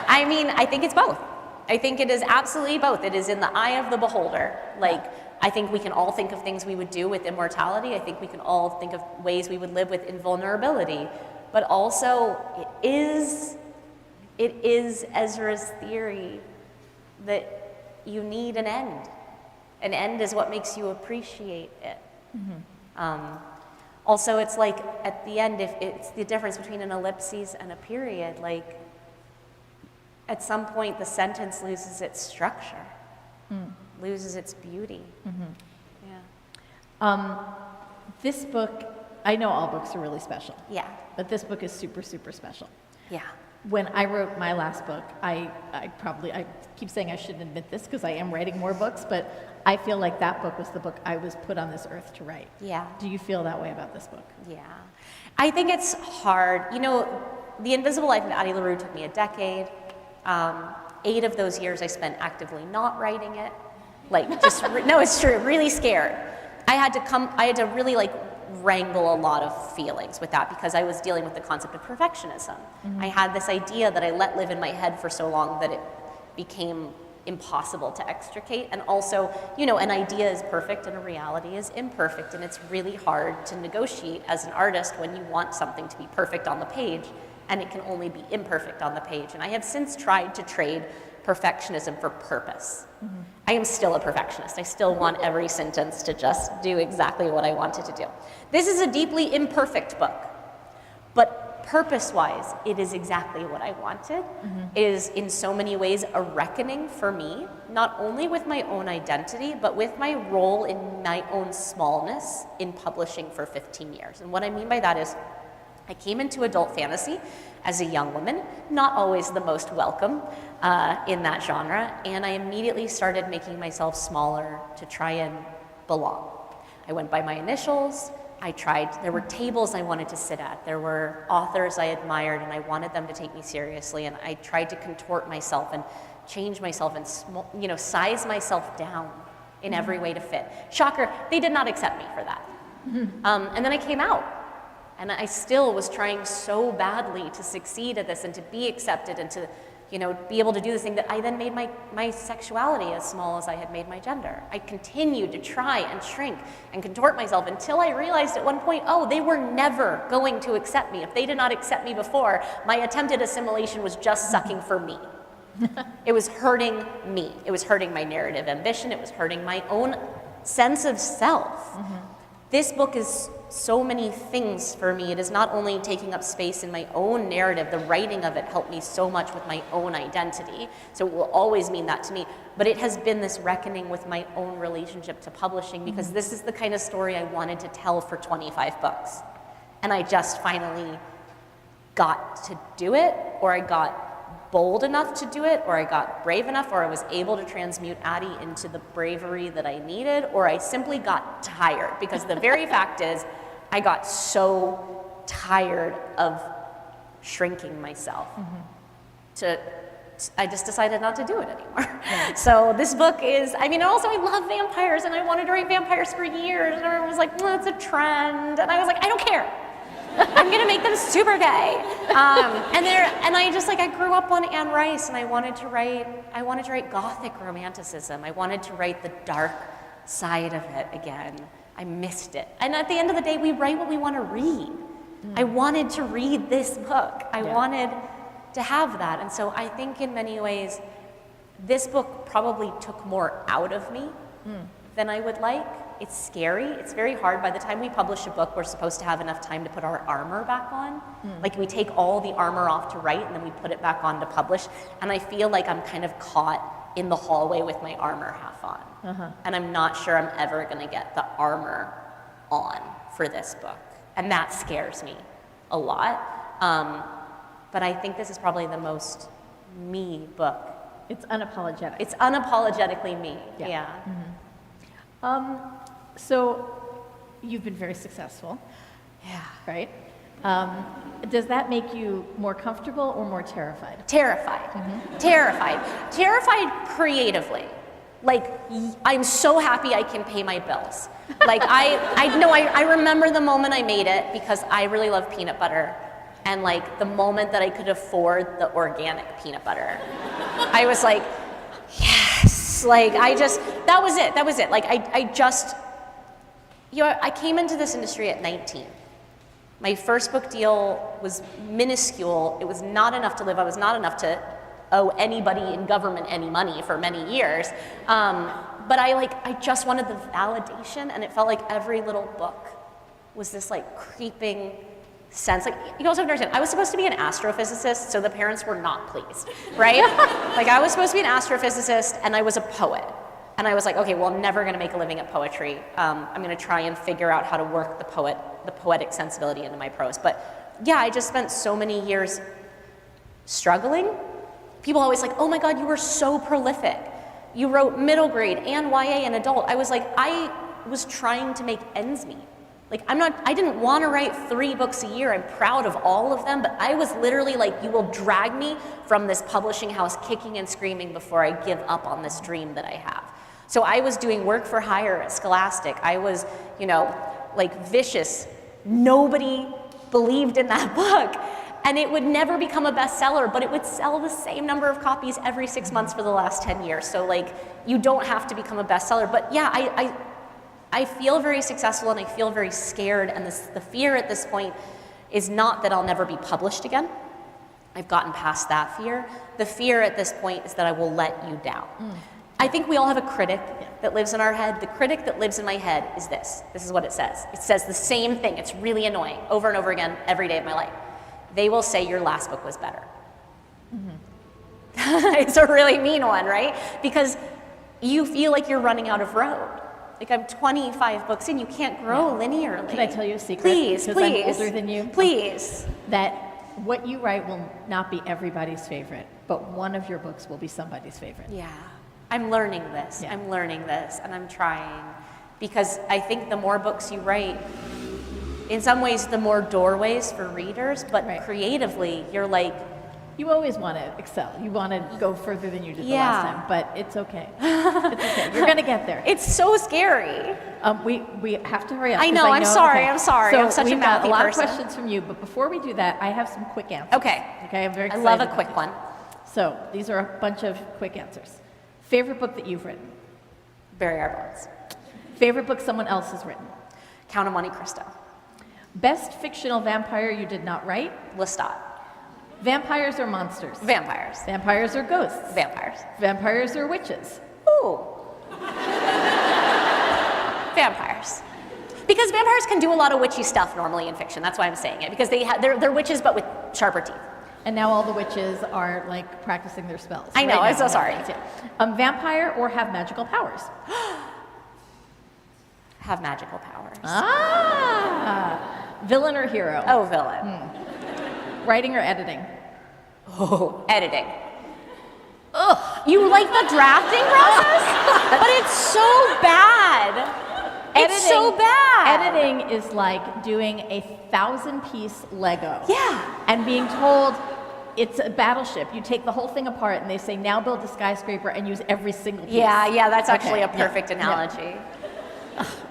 B: I mean, I think it's both. I think it is absolutely both. It is in the eye of the beholder. Like, I think we can all think of things we would do with immortality. I think we can all think of ways we would live with invulnerability. But also, it is Ezra's theory that you need an end. An end is what makes you appreciate it. Also, it's like, at the end, if it's the difference between an ellipses and a period, like, at some point, the sentence loses its structure, loses its beauty.
C: This book, I know all books are really special.
B: Yeah.
C: But this book is super, super special.
B: Yeah.
C: When I wrote my last book, I keep saying I shouldn't admit this because I am writing more books, but I feel like that book was the book I was put on this earth to write.
B: Yeah.
C: Do you feel that way about this book?
B: Yeah. I think it's hard. You know, The Invisible Life of Addie LaRue took me a decade. 8 of those years I spent actively not writing it. Like, just, no, it's true, really scared. I had to really like wrangle a lot of feelings with that because I was dealing with the concept of perfectionism. I had this idea that I let live in my head for so long that it became impossible to extricate. And also, you know, an idea is perfect and a reality is imperfect, and it's really hard to negotiate as an artist when you want something to be perfect on the page and it can only be imperfect on the page. And I have since tried to trade perfectionism for purpose. I am still a perfectionist. I still want every sentence to just do exactly what I want it to do. This is a deeply imperfect book, but purpose-wise, it is exactly what I wanted. It is in so many ways a reckoning for me, not only with my own identity, but with my role in my own smallness in publishing for 15 years. And what I mean by that is, I came into adult fantasy as a young woman, not always the most welcome in that genre, and I immediately started making myself smaller to try and belong. I went by my initials. There were tables I wanted to sit at. There were authors I admired and I wanted them to take me seriously, and I tried to contort myself and change myself and size myself down in every way to fit. Shocker, they did not accept me for that. And then I came out. And I still was trying so badly to succeed at this and to be accepted and to, be able to do this thing that I then made my sexuality as small as I had made my gender. I continued to try and shrink and contort myself until I realized at one point, they were never going to accept me. If they did not accept me before, my attempted assimilation was just sucking for me. It was hurting me. It was hurting my narrative ambition. It was hurting my own sense of self. This book is so many things for me. It is not only taking up space in my own narrative, the writing of it helped me so much with my own identity, so it will always mean that to me, but it has been this reckoning with my own relationship to publishing, because this is the kind of story I wanted to tell for 25 books. And I just finally got to do it, or I got bold enough to do it, or I got brave enough, or I was able to transmute Addie into the bravery that I needed, or I simply got tired, because the very fact is, I got so tired of shrinking myself. I just decided not to do it anymore. So this book is, also I love vampires, and I wanted to write vampires for years, and everyone was like, well, it's a trend, and I was like, I don't care. I'm gonna make them super gay. I grew up on Anne Rice, and I wanted to write Gothic romanticism. I wanted to write the dark side of it again. I missed it. And at the end of the day, we write what we want to read. I wanted to read this book. I wanted to have that. And so I think in many ways, this book probably took more out of me than I would like. It's scary. It's very hard. By the time we publish a book, we're supposed to have enough time to put our armor back on. Like, we take all the armor off to write, and then we put it back on to publish. And I feel like I'm kind of caught in the hallway with my armor half on. And I'm not sure I'm ever going to get the armor on for this book. And that scares me a lot. But I think this is probably the most me book.
C: It's unapologetic.
B: It's unapologetically me. Yeah.
C: So you've been very successful.
B: Yeah.
C: Right? Does that make you more comfortable or more terrified?
B: Terrified. Terrified creatively. Like, I'm so happy I can pay my bills. Like, I remember the moment I made it, because I really love peanut butter. And like, the moment that I could afford the organic peanut butter, I was like, yes. Like, that was it. Like, I came into this industry at 19. My first book deal was minuscule. It was not enough to live. I was not enough to owe anybody in government any money for many years. But I just wanted the validation, and it felt like every little book was this like creeping sense. Like, you also have to understand, I was supposed to be an astrophysicist, so the parents were not pleased, right? Like, I was supposed to be an astrophysicist, and I was a poet. And I was like, okay, well, I'm never gonna make a living at poetry. I'm gonna try and figure out how to work the poetic sensibility into my prose. But yeah, I just spent so many years struggling. People always like, oh my God, you were so prolific. You wrote middle grade and YA and adult. I was like, I was trying to make ends meet. Like, I didn't want to write 3 books a year. I'm proud of all of them, but I was literally like, you will drag me from this publishing house kicking and screaming before I give up on this dream that I have. So I was doing work for hire at Scholastic. I was, like vicious. Nobody believed in that book. And it would never become a bestseller, but it would sell the same number of copies every 6 months for the last 10 years. So like, you don't have to become a bestseller. But yeah, I feel very successful and I feel very scared. And the fear at this point is not that I'll never be published again. I've gotten past that fear. The fear at this point is that I will let you down. I think we all have a critic that lives in our head. The critic that lives in my head is this. This is what it says. It says the same thing. It's really annoying over and over again every day of my life. They will say your last book was better. It's a really mean one, right? Because you feel like you're running out of road. Like, I'm 25 books in, you can't grow linearly.
C: Can I tell you a secret?
B: Please,
C: because
B: please.
C: I'm older than you.
B: Please.
C: That what you write will not be everybody's favorite, but one of your books will be somebody's favorite.
B: Yeah, I'm learning this.
C: Yeah.
B: I'm learning this, and I'm trying. Because I think the more books you write, in some ways, the more doorways for readers, but creatively, you're like,
C: you always want to excel. You want to go further than you did the
B: Yeah.
C: last time, but it's okay. It's okay. You're going to get there.
B: it's so scary.
C: We have to hurry up.
B: I
C: 'cause
B: know, I'm sorry,
C: okay.
B: I'm sorry.
C: So
B: I'm such a
C: we've got
B: mouthy
C: a lot
B: person.
C: of questions from you, but before we do that, I have some quick answers.
B: Okay.
C: Okay, I'm very
B: I
C: excited.
B: love a
C: about
B: quick
C: these.
B: one.
C: So these are a bunch of quick answers. Favorite book that you've written?
B: Bury Our Bones.
C: Favorite book someone else has written?
B: Count of Monte Cristo.
C: Best fictional vampire you did not write?
B: Lestat.
C: Vampires or monsters?
B: Vampires.
C: Vampires or ghosts?
B: Vampires.
C: Vampires or witches?
B: Ooh. Vampires. Because vampires can do a lot of witchy stuff normally in fiction. That's why I'm saying it. Because they're witches, but with sharper teeth.
C: And now all the witches are like practicing their spells.
B: I know,
C: right
B: I'm so
C: now.
B: sorry.
C: That's it. Vampire or have magical powers?
B: Have magical powers.
C: Villain or hero?
B: Oh, villain.
C: Writing or editing?
B: Oh, editing. Ugh. You like the drafting process? But it's so bad. It's so bad.
C: Editing is like doing a 1,000-piece Lego.
B: Yeah.
C: And being told it's a battleship. You take the whole thing apart and they say, now build a skyscraper and use every single piece.
B: Yeah, that's actually
C: Okay,
B: a perfect
C: yeah,
B: analogy.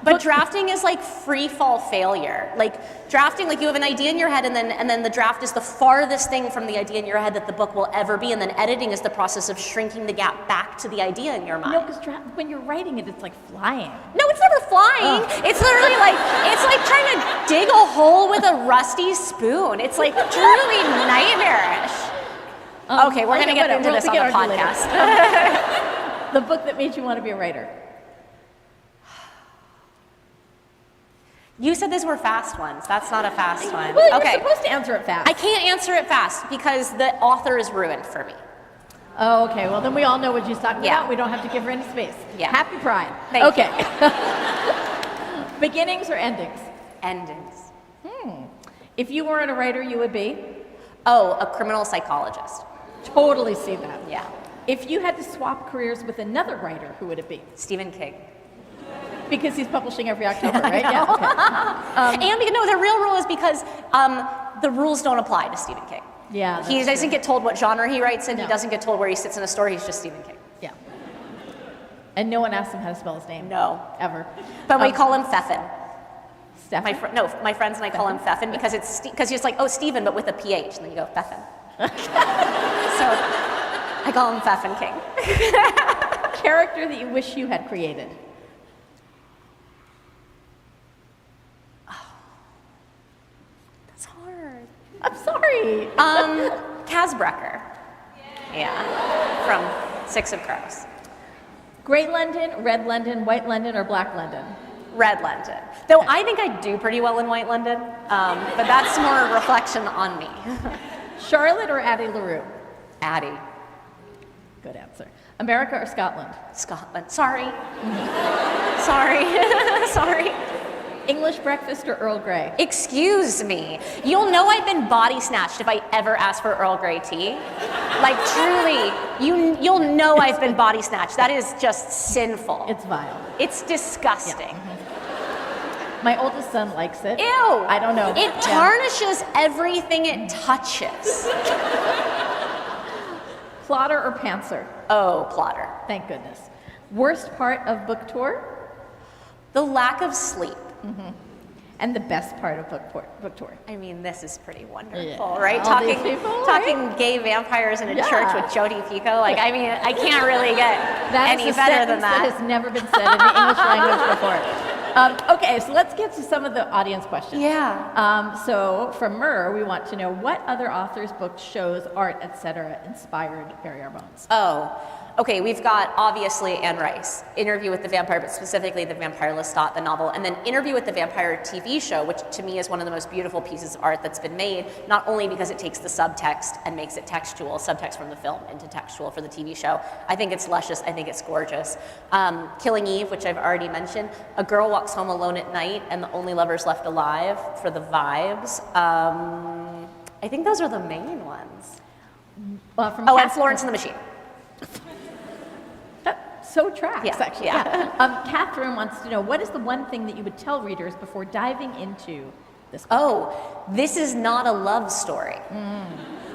B: But drafting is like free fall failure. Like drafting, like you have an idea in your head and then the draft is the farthest thing from the idea in your head that the book will ever be, and then editing is the process of shrinking the gap back to the idea in your mind.
C: No, because when you're writing it, it's like flying.
B: No, it's never flying. It's literally like, it's like trying to dig a hole with a rusty spoon. It's like truly nightmarish. Okay, we're gonna get into this on the podcast.
C: The book that made you want to be a writer.
B: You said these were fast ones. That's not a fast one.
C: Well,
B: okay.
C: you're supposed to answer it fast.
B: I can't answer it fast because the author is ruined for me.
C: Oh, okay. Well, then we all know what she's talking
B: Yeah.
C: about. We don't have to give her any space.
B: Yeah.
C: Happy Pride.
B: Thank
C: okay. Beginnings or endings?
B: Endings.
C: If you weren't a writer, you would be?
B: Oh, a criminal psychologist.
C: Totally see that.
B: Yeah.
C: If you had to swap careers with another writer, who would it be?
B: Stephen King.
C: Because he's publishing every October, right? Yeah. Okay.
B: And no, the real rule is because the rules don't apply to Stephen King.
C: Yeah.
B: He
C: that's
B: doesn't
C: true.
B: get told what genre he writes in.
C: No.
B: He doesn't get told where he sits in a store. He's just Stephen King.
C: Yeah. And no one asks him how to spell his name.
B: No.
C: Ever.
B: But we call him Pfeffin.
C: Stefan?
B: My friends and I call him Pfeffin because because he's like, oh, Stephen, but with a PH, and then you go Pfeffin. So I call him Pfeffin King.
C: Character that you wish you had created.
B: That's hard.
C: I'm sorry.
B: Casbrecker. Yeah. From Six of Crows.
C: Gray London, red London, white London, or black London?
B: Red London. Though I think I do pretty well in White London, but that's more a reflection on me.
C: Charlotte or Addie LaRue?
B: Addie.
C: Good answer. America or Scotland?
B: Scotland. Sorry. Sorry. Sorry.
C: English breakfast or Earl Grey?
B: Excuse me. You'll know I've been body snatched if I ever ask for Earl Grey tea. Like truly, you'll know I've been body snatched. That is just sinful.
C: It's vile.
B: It's disgusting.
C: My oldest son likes it.
B: Ew.
C: I don't know.
B: It tarnishes everything it touches.
C: Plotter or pantser?
B: Oh, plotter.
C: Thank goodness. Worst part of book tour?
B: The lack of sleep.
C: And the best part of book tour?
B: I mean, this is pretty wonderful,
C: Yeah.
B: right?
C: All these people,
B: talking gay vampires in a
C: Yeah.
B: church with Jodie Picoult. Like, I mean, I can't really get any
C: is a
B: better than
C: sentence
B: that.
C: that has never been said in the English language before. Okay, so let's get to some of the audience questions.
B: Yeah.
C: So from Myrrh, we want to know what other authors, books, shows, art, etc. inspired Bury Our Bones?
B: Oh, okay, we've got obviously Anne Rice, Interview with the Vampire, but specifically The Vampire Lestat, the novel, and then Interview with the Vampire TV show, which to me is one of the most beautiful pieces of art that's been made, not only because it takes the subtext and makes it textual, subtext from the film into textual for the TV show. I think it's luscious, I think it's gorgeous. Killing Eve, which I've already mentioned. A girl walks home alone at night and the only lovers left alive for the vibes. I think those are the main ones. And Florence and the Machine.
C: So tracks,
B: Yeah,
C: actually.
B: yeah.
C: Catherine wants to know, what is the one thing that you would tell readers before diving into this book?
B: Oh, this is not a love story.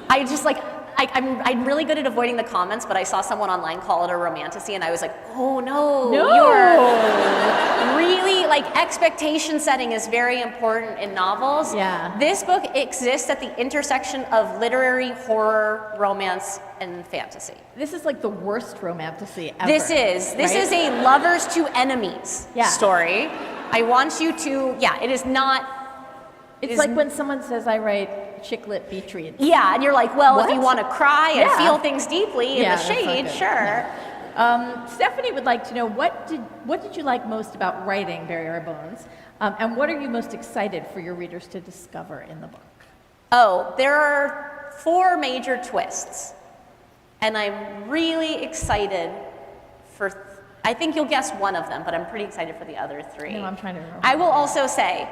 B: I just like, I'm really good at avoiding the comments, but I saw someone online call it a romantasy, and I was like, oh no, you're really, like, expectation setting is very important in novels.
C: Yeah.
B: This book exists at the intersection of literary, horror, romance, and fantasy.
C: This is like the worst romantasy ever.
B: This is a lovers to enemies story. I want you to, it is not.
C: It's like when someone says, I write chick lit beach reads.
B: Yeah, and you're like, well,
C: What?
B: if you want to cry and
C: Yeah.
B: feel things deeply in the
C: that's not
B: shade,
C: good.
B: sure.
C: Stephanie would like to know, what did you like most about writing Bury Our Bones? And what are you most excited for your readers to discover in the book?
B: Oh, there are 4 major twists. And I'm really excited for, I think you'll guess one of them, but I'm pretty excited for the other 3.
C: No, I'm trying to remember.
B: I will also say,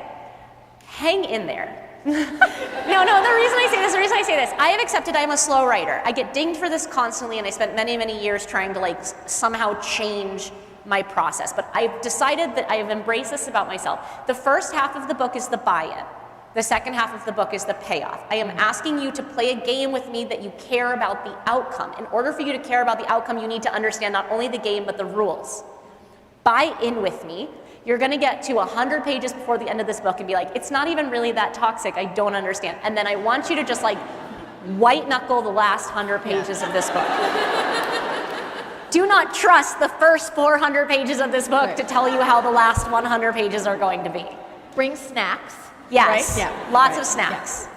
B: hang in there. No, the reason I say this, I have accepted I'm a slow writer. I get dinged for this constantly, and I spent many, many years trying to like somehow change my process. But I've decided that I have embraced this about myself. The first half of the book is the buy-in. The second half of the book is the payoff. I am asking you to play a game with me that you care about the outcome. In order for you to care about the outcome, you need to understand not only the game, but the rules. Buy in with me. You're gonna get to 100 pages before the end of this book and be like, it's not even really that toxic, I don't understand. And then I want you to just like white knuckle the last 100 pages of this book. Do not trust the first 400 pages of this book to tell you how the last 100 pages are going to be.
C: Bring snacks.
B: Yes,
C: Right? Yeah.
B: lots of snacks.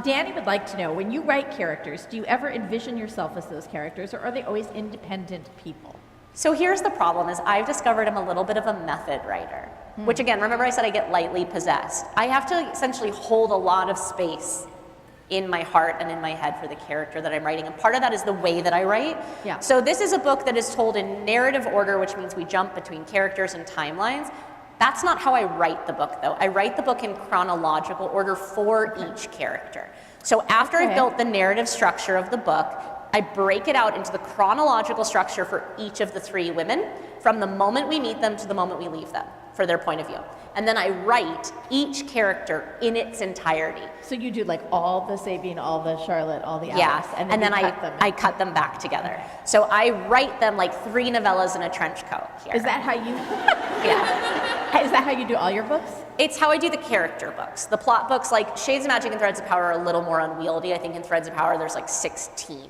C: Danny would like to know, when you write characters, do you ever envision yourself as those characters, or are they always independent people?
B: So here's the problem, is I've discovered I'm a little bit of a method writer, which again, remember I said I get lightly possessed. I have to essentially hold a lot of space in my heart and in my head for the character that I'm writing, and part of that is the way that I write.
C: Yeah.
B: So this is a book that is told in narrative order, which means we jump between characters and timelines. That's not how I write the book, though. I write the book in chronological order for each character. So after I've built the narrative structure of the book, I break it out into the chronological structure for each of the 3 women, from the moment we meet them to the moment we leave them, for their point of view. And then I write each character in its entirety.
C: So you do like all the Sabine, all the Charlotte, all the Alice,
B: Yeah, and then I cut them back together. So I write them like 3 novellas in a trench coat here.
C: Is that how you?
B: Yeah.
C: Is that how you do all your books?
B: It's how I do the character books. The plot books, like Shades of Magic and Threads of Power, are a little more unwieldy. I think in Threads of Power there's like 16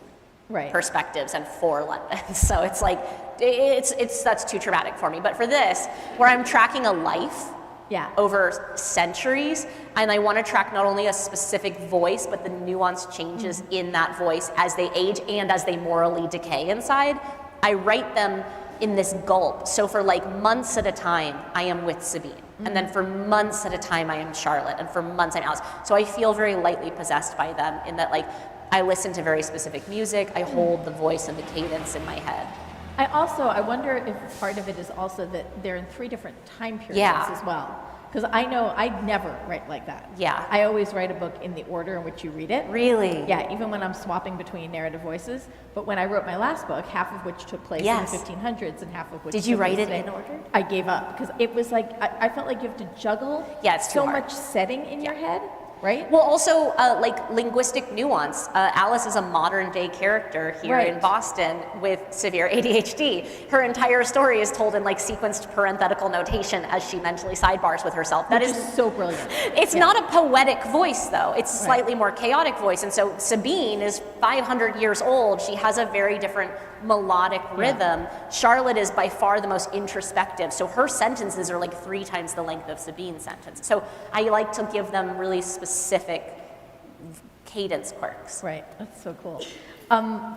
B: perspectives and 4 Londons. So it's like, that's too traumatic for me. But for this, where I'm tracking a life over centuries, and I want to track not only a specific voice, but the nuanced changes in that voice as they age and as they morally decay inside, I write them in this gulp. So for like months at a time, I am with Sabine. And then for months at a time, I am Charlotte. And for months, I'm Alice. So I feel very lightly possessed by them in that, like, I listen to very specific music. I hold the voice and the cadence in my head.
C: I wonder if part of it is also that they're in 3 different time periods as well. Because I know I never write like that.
B: Yeah.
C: I always write a book in the order in which you read it.
B: Really?
C: Yeah, even when I'm swapping between narrative voices. But when I wrote my last book, half of which took place in the 1500s and half of which
B: Did you
C: took
B: write
C: place
B: it
C: today,
B: in order?
C: I gave up because it was like, I felt like you have to juggle
B: It's too
C: so
B: hard.
C: much setting in your head, right?
B: Well, also like linguistic nuance. Alice is a modern day character here in Boston with severe ADHD. Her entire story is told in like sequenced parenthetical notation as she mentally sidebars with herself. That is
C: so brilliant.
B: It's not a poetic voice though. It's a slightly more chaotic voice. And so Sabine is 500 years old. She has a very different melodic rhythm. Charlotte is by far the most introspective. So her sentences are like 3 times the length of Sabine's sentence. So I like to give them really specific cadence quirks.
C: Right, that's so cool.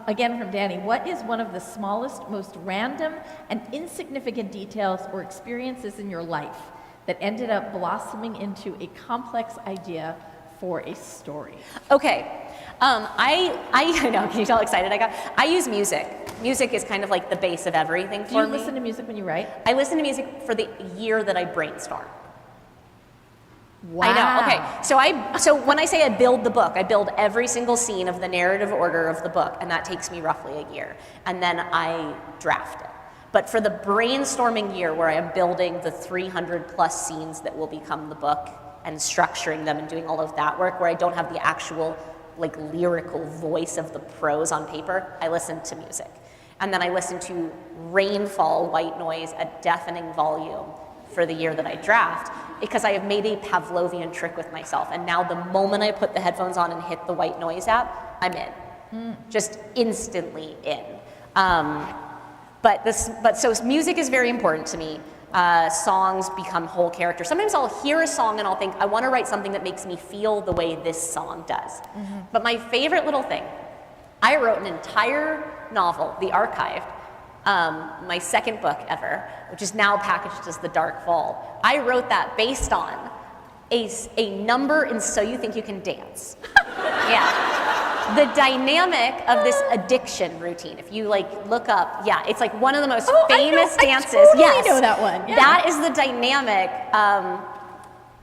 C: Again from Danny, what is one of the smallest, most random and insignificant details or experiences in your life that ended up blossoming into a complex idea for a story?
B: Okay, I know, can you tell how excited I got? I use music. Music is kind of like the base of everything for me.
C: Do you listen to music when you write?
B: I listen to music for the year that I brainstorm.
C: Wow.
B: I know. Okay. So when I say I build the book, I build every single scene of the narrative order of the book, and that takes me roughly a year. And then I draft it. But for the brainstorming year where I am building the 300 plus scenes that will become the book and structuring them and doing all of that work, where I don't have the actual like lyrical voice of the prose on paper, I listen to music. And then I listen to rainfall white noise at deafening volume for the year that I draft, because I have made a Pavlovian trick with myself. And now the moment I put the headphones on and hit the white noise app, I'm in. Just instantly in. So music is very important to me. Songs become whole characters. Sometimes I'll hear a song and I'll think, I want to write something that makes me feel the way this song does. But my favorite little thing, I wrote an entire novel, The Archived, my second book ever, which is now packaged as The Dark Vault. I wrote that based on a number in So You Think You Can Dance. The dynamic of this addiction routine, if you like look up, it's like one of the most famous dances.
C: I totally know that one. Yeah.
B: That is the dynamic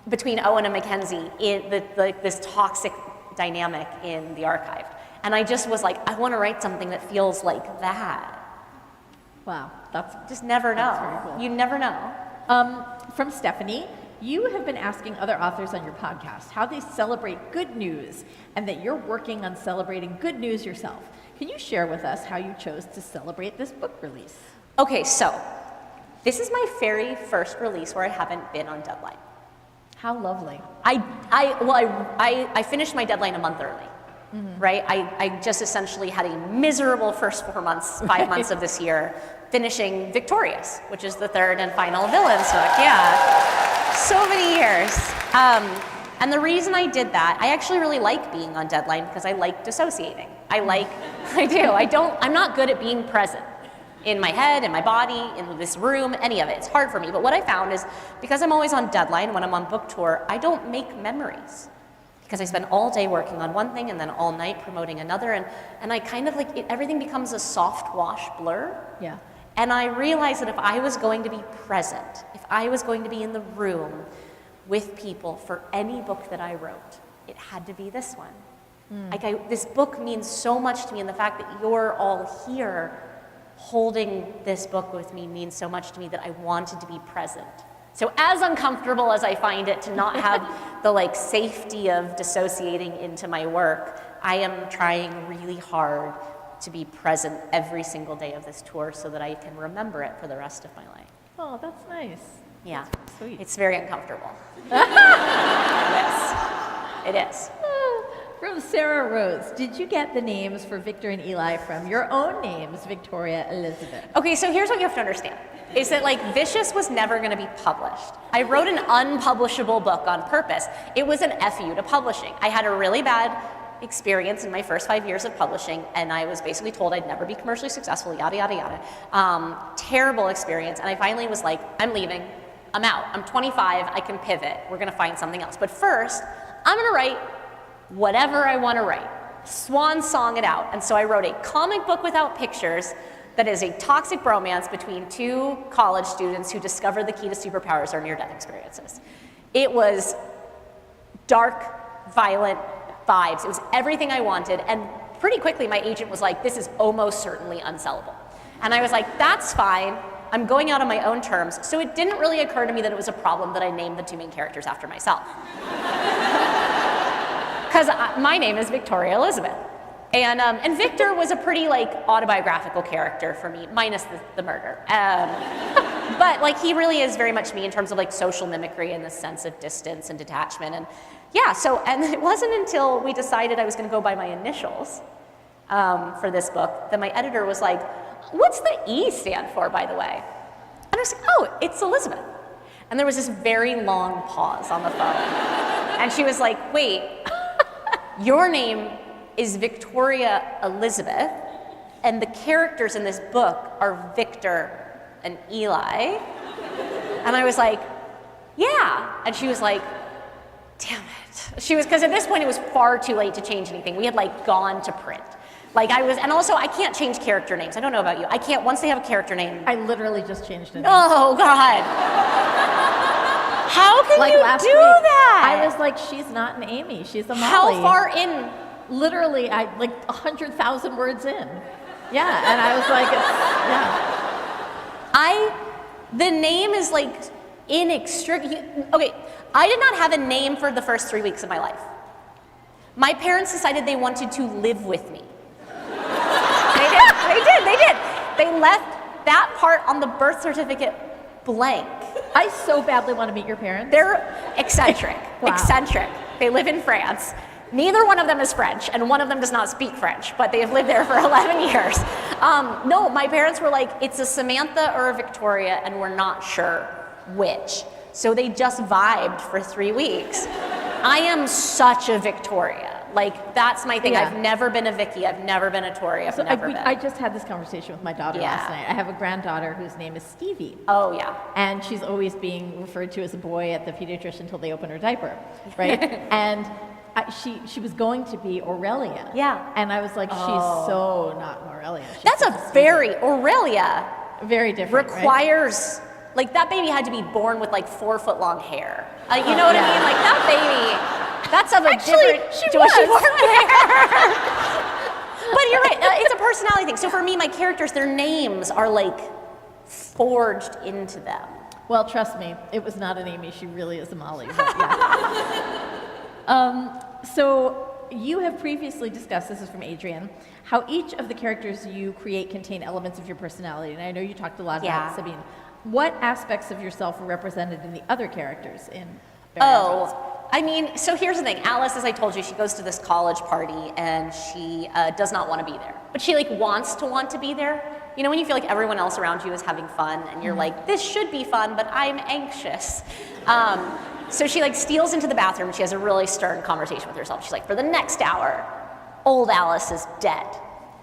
B: between Owen and Mackenzie, in this toxic dynamic in The Archived. And I just was like, I want to write something that feels like that.
C: Wow, that's
B: Just never know.
C: very cool.
B: You never know.
C: From Stephanie, you have been asking other authors on your podcast how they celebrate good news and that you're working on celebrating good news yourself. Can you share with us how you chose to celebrate this book release?
B: Okay, so this is my very first release where I haven't been on deadline.
C: How lovely.
B: I finished my deadline a month early. Right? I just essentially had a miserable first 4 months, 5 months of this year, finishing Victorious, which is the third and final villains book. So many years. And the reason I did that, I actually really like being on deadline because I like dissociating. I'm not good at being present in my head, in my body, in this room, any of it. It's hard for me. But what I found is because I'm always on deadline when I'm on book tour, I don't make memories. Because I spend all day working on one thing and then all night promoting another, and I kind of like everything becomes a soft wash blur.
C: Yeah.
B: And I realized that if I was going to be present, if I was going to be in the room with people for any book that I wrote, it had to be this one. This book means so much to me, and the fact that you're all here holding this book with me means so much to me that I wanted to be present. So as uncomfortable as I find it to not have the safety of dissociating into my work, I am trying really hard to be present every single day of this tour so that I can remember it for the rest of my life.
C: Oh, that's nice.
B: Yeah.
C: Sweet.
B: It's very uncomfortable. It is.
C: From Sarah Rose, did you get the names for Victor and Eli from your own names, Victoria Elizabeth?
B: Okay, so here's what you have to understand, is that Vicious was never going to be published. I wrote an unpublishable book on purpose. It was an FU to publishing. I had a really bad experience in my first 5 years of publishing, and I was basically told I'd never be commercially successful, yada, yada, yada. Terrible experience, and I finally was like, I'm leaving, I'm out. I'm 25, I can pivot, we're gonna find something else. But first, I'm gonna write whatever I wanna write. Swan song it out. And so I wrote a comic book without pictures that is a toxic bromance between 2 college students who discover the key to superpowers are near-death experiences. It was dark, violent vibes. It was everything I wanted. And pretty quickly, my agent was like, this is almost certainly unsellable. And I was like, that's fine. I'm going out on my own terms. So it didn't really occur to me that it was a problem that I named the two main characters after myself. Because my name is Victoria Elizabeth. And Victor was a pretty like autobiographical character for me, minus the murder. But like he really is very much me in terms of like social mimicry and the sense of distance and detachment. And yeah, so, and it wasn't until we decided I was gonna go by my initials for this book that my editor was like, what's the E stand for, by the way? And I was like, oh, it's Elizabeth. And there was this very long pause on the phone. And she was like, wait, your name is Victoria Elizabeth, and the characters in this book are Victor and Eli. And I was like, yeah. And she was like, damn it. She was, because at this point it was far too late to change anything. We had like gone to print. Like I was, and also I can't change character names. I don't know about you. I can't, once they have a character name.
C: I literally just changed it.
B: Oh God. How can
C: like
B: you
C: last
B: do
C: week,
B: that?
C: I was like, she's not an Amy, she's a Molly.
B: How far in?
C: Literally, I like 100,000 words in. Yeah, and I was like,
B: the name is like inextricably, okay, I did not have a name for the first 3 weeks of my life. My parents decided they wanted to live with me. They did. They left that part on the birth certificate blank.
C: I so badly want to meet your parents.
B: They're eccentric,
C: Wow.
B: eccentric. They live in France. Neither one of them is French, and one of them does not speak French, but they have lived there for 11 years. No, my parents were like, it's a Samantha or a Victoria, and we're not sure which. So they just vibed for 3 weeks. I am such a Victoria. Like, that's my thing.
C: Yeah.
B: I've never been a Vicky. I've never been a Tori. I've never been.
C: I just had this conversation with my daughter
B: Yeah.
C: last night. I have a granddaughter whose name is Stevie.
B: Oh, yeah.
C: And she's always being referred to as a boy at the pediatrician until they open her diaper, right? And she was going to be Aurelia.
B: Yeah.
C: And I was like, she's so not Aurelia. She's
B: That's
C: such
B: a very, Aurelia
C: very different, right?
B: requires, like that baby had to be born with like 4 foot long hair. You know what I mean? Like that baby, that's of a different,
C: she
B: was she
C: was.
B: born with hair? But you're right, it's a personality thing. So for me, my characters, their names are like forged into them.
C: Well, trust me, it was not an Amy. She really is a Molly. But yeah. So you have previously discussed, this is from Adrian, how each of the characters you create contain elements of your personality. And I know you talked a lot about Sabine. What aspects of yourself are represented in the other characters in Barry Jones?
B: I mean, so here's the thing. Alice, as I told you, she goes to this college party and she does not want to be there. But she like wants to be there. You know when you feel like everyone else around you is having fun and you're like, this should be fun, but I'm anxious. So she like steals into the bathroom and she has a really stern conversation with herself. She's like, for the next hour, old Alice is dead.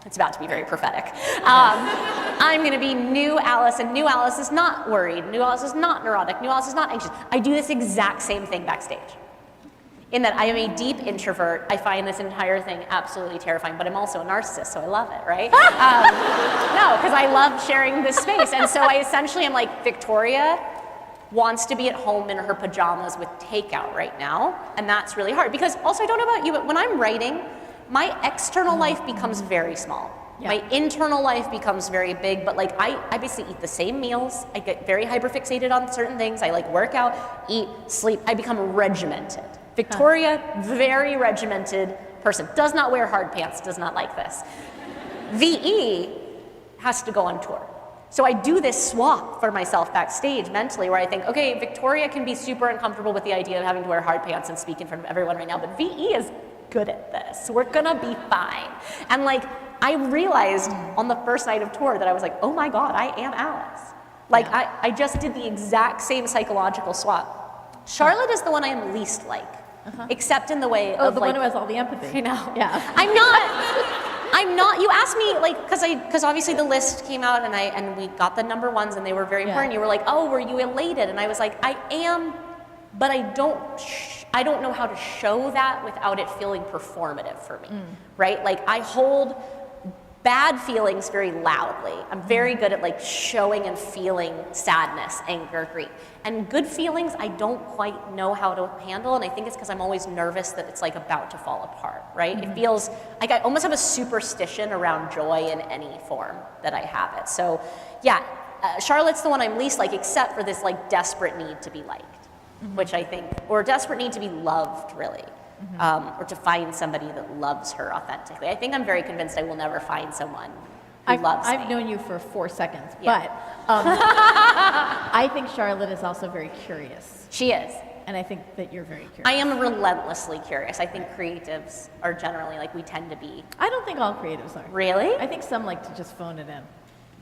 B: It's about to be very prophetic. I'm gonna be new Alice, and new Alice is not worried. New Alice is not neurotic. New Alice is not anxious. I do this exact same thing backstage. In that I am a deep introvert. I find this entire thing absolutely terrifying, but I'm also a narcissist, so I love it, right? No, because I love sharing this space. And so I essentially am like, Victoria wants to be at home in her pajamas with takeout right now, and that's really hard. Because also, I don't know about you, but when I'm writing, my external life becomes very small. Yeah. My internal life becomes very big, but like I basically eat the same meals. I get very hyperfixated on certain things. I like work out, eat, sleep. I become regimented. Victoria, very regimented person. Does not wear hard pants, does not like this. VE has to go on tour. So I do this swap for myself backstage mentally where I think, okay, Victoria can be super uncomfortable with the idea of having to wear hard pants and speak in front of everyone right now, but VE is good at this. We're gonna be fine. And like, I realized on the first night of tour that I was like, oh my God, I am Alice. Like, I just did the exact same psychological swap. Charlotte is the one I am least like, except in the way of
C: the
B: like,
C: one who has all the empathy.
B: you know,
C: Yeah.
B: I'm not, you asked me like, cause obviously the list came out and we got the number ones and they were very important. You were like, oh, were you elated? And I was like, I am, but I don't know how to show that without it feeling performative for me, right? Like I hold bad feelings very loudly. I'm very good at like showing and feeling sadness, anger, grief. And good feelings, I don't quite know how to handle, and I think it's because I'm always nervous that it's like about to fall apart, right? It feels like I almost have a superstition around joy in any form that I have it. So yeah, Charlotte's the one I'm least like, except for this like desperate need to be liked, which I think, or desperate need to be loved, really. Or to find somebody that loves her authentically. I think I'm very convinced I will never find someone who loves me.
C: I've known you for 4 seconds, but I think Charlotte is also very curious.
B: She is.
C: And I think that you're very curious.
B: I am relentlessly curious. I think creatives are generally like we tend to be.
C: I don't think all creatives are.
B: Really?
C: I think some like to just phone it in.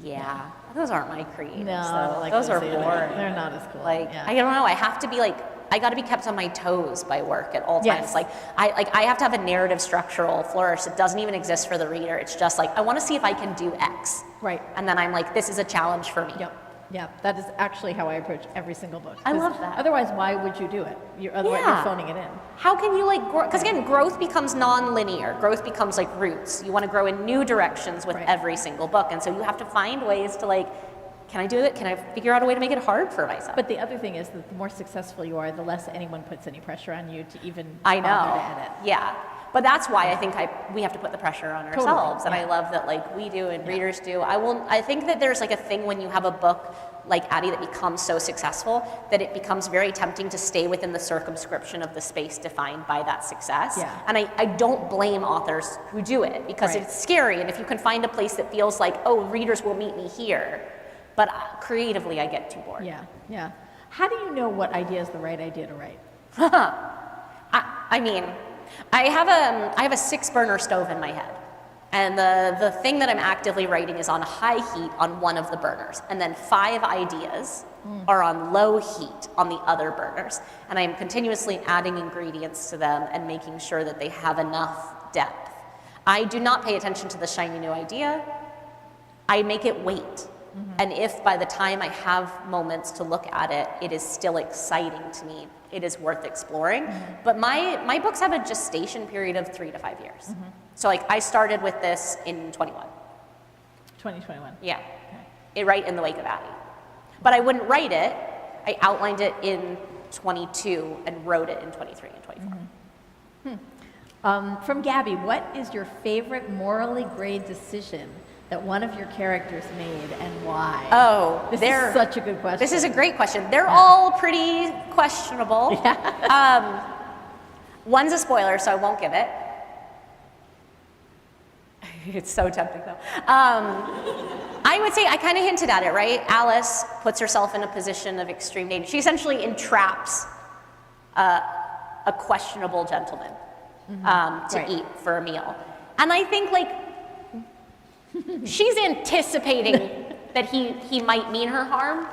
B: Yeah. Those aren't my creatives.
C: No,
B: though.
C: like
B: those are
C: either.
B: boring.
C: They're not as cool.
B: Like
C: yeah.
B: I don't know. I have to be like, I got to be kept on my toes by work at all times.
C: Yes.
B: Like I have to have a narrative structural flourish that doesn't even exist for the reader. It's just like I want to see if I can do X.
C: Right.
B: And then I'm like, this is a challenge for me.
C: Yep. Yeah, that is actually how I approach every single book.
B: I love that.
C: Otherwise, why would you do it? Otherwise,
B: Yeah.
C: you're phoning it in.
B: How can you like grow? Because again, growth becomes non-linear. Growth becomes like roots. You want to grow in new directions with
C: Right.
B: every single book. And so you have to find ways to like, can I do it? Can I figure out a way to make it hard for myself?
C: But the other thing is that the more successful you are, the less anyone puts any pressure on you to even
B: I
C: bother
B: know.
C: to edit.
B: Yeah. But that's why I think we have to put the pressure on
C: Totally,
B: ourselves. And
C: yeah.
B: I love that like we do and readers do. I think that there's like a thing when you have a book like Addie that becomes so successful that it becomes very tempting to stay within the circumscription of the space defined by that success.
C: Yeah.
B: And I don't blame authors who do it because
C: Right.
B: it's scary. And if you can find a place that feels like, oh, readers will meet me here. But creatively, I get too bored.
C: Yeah, yeah. How do you know what idea is the right idea to write?
B: I mean, I have a 6-burner stove in my head. And the thing that I'm actively writing is on high heat on one of the burners. And then 5 ideas are on low heat on the other burners. And I'm continuously adding ingredients to them and making sure that they have enough depth. I do not pay attention to the shiny new idea. I make it wait. And if by the time I have moments to look at it, it is still exciting to me, it is worth exploring. But my books have a gestation period of 3 to 5 years. So like I started with this in 21.
C: 2021.
B: Yeah, it right in the wake of Addie. But I wouldn't write it. I outlined it in 22 and wrote it in 23 and 24.
C: From Gabby, what is your favorite morally gray decision that one of your characters made and why?
B: Oh,
C: this is such a good question.
B: This is a great question. They're all pretty questionable.
C: Yeah.
B: One's a spoiler, so I won't give it. It's so tempting though. I would say I kind of hinted at it, right? Alice puts herself in a position of extreme danger. She essentially entraps a questionable gentleman to
C: Right.
B: eat for a meal. And I think like she's anticipating that he might mean her harm.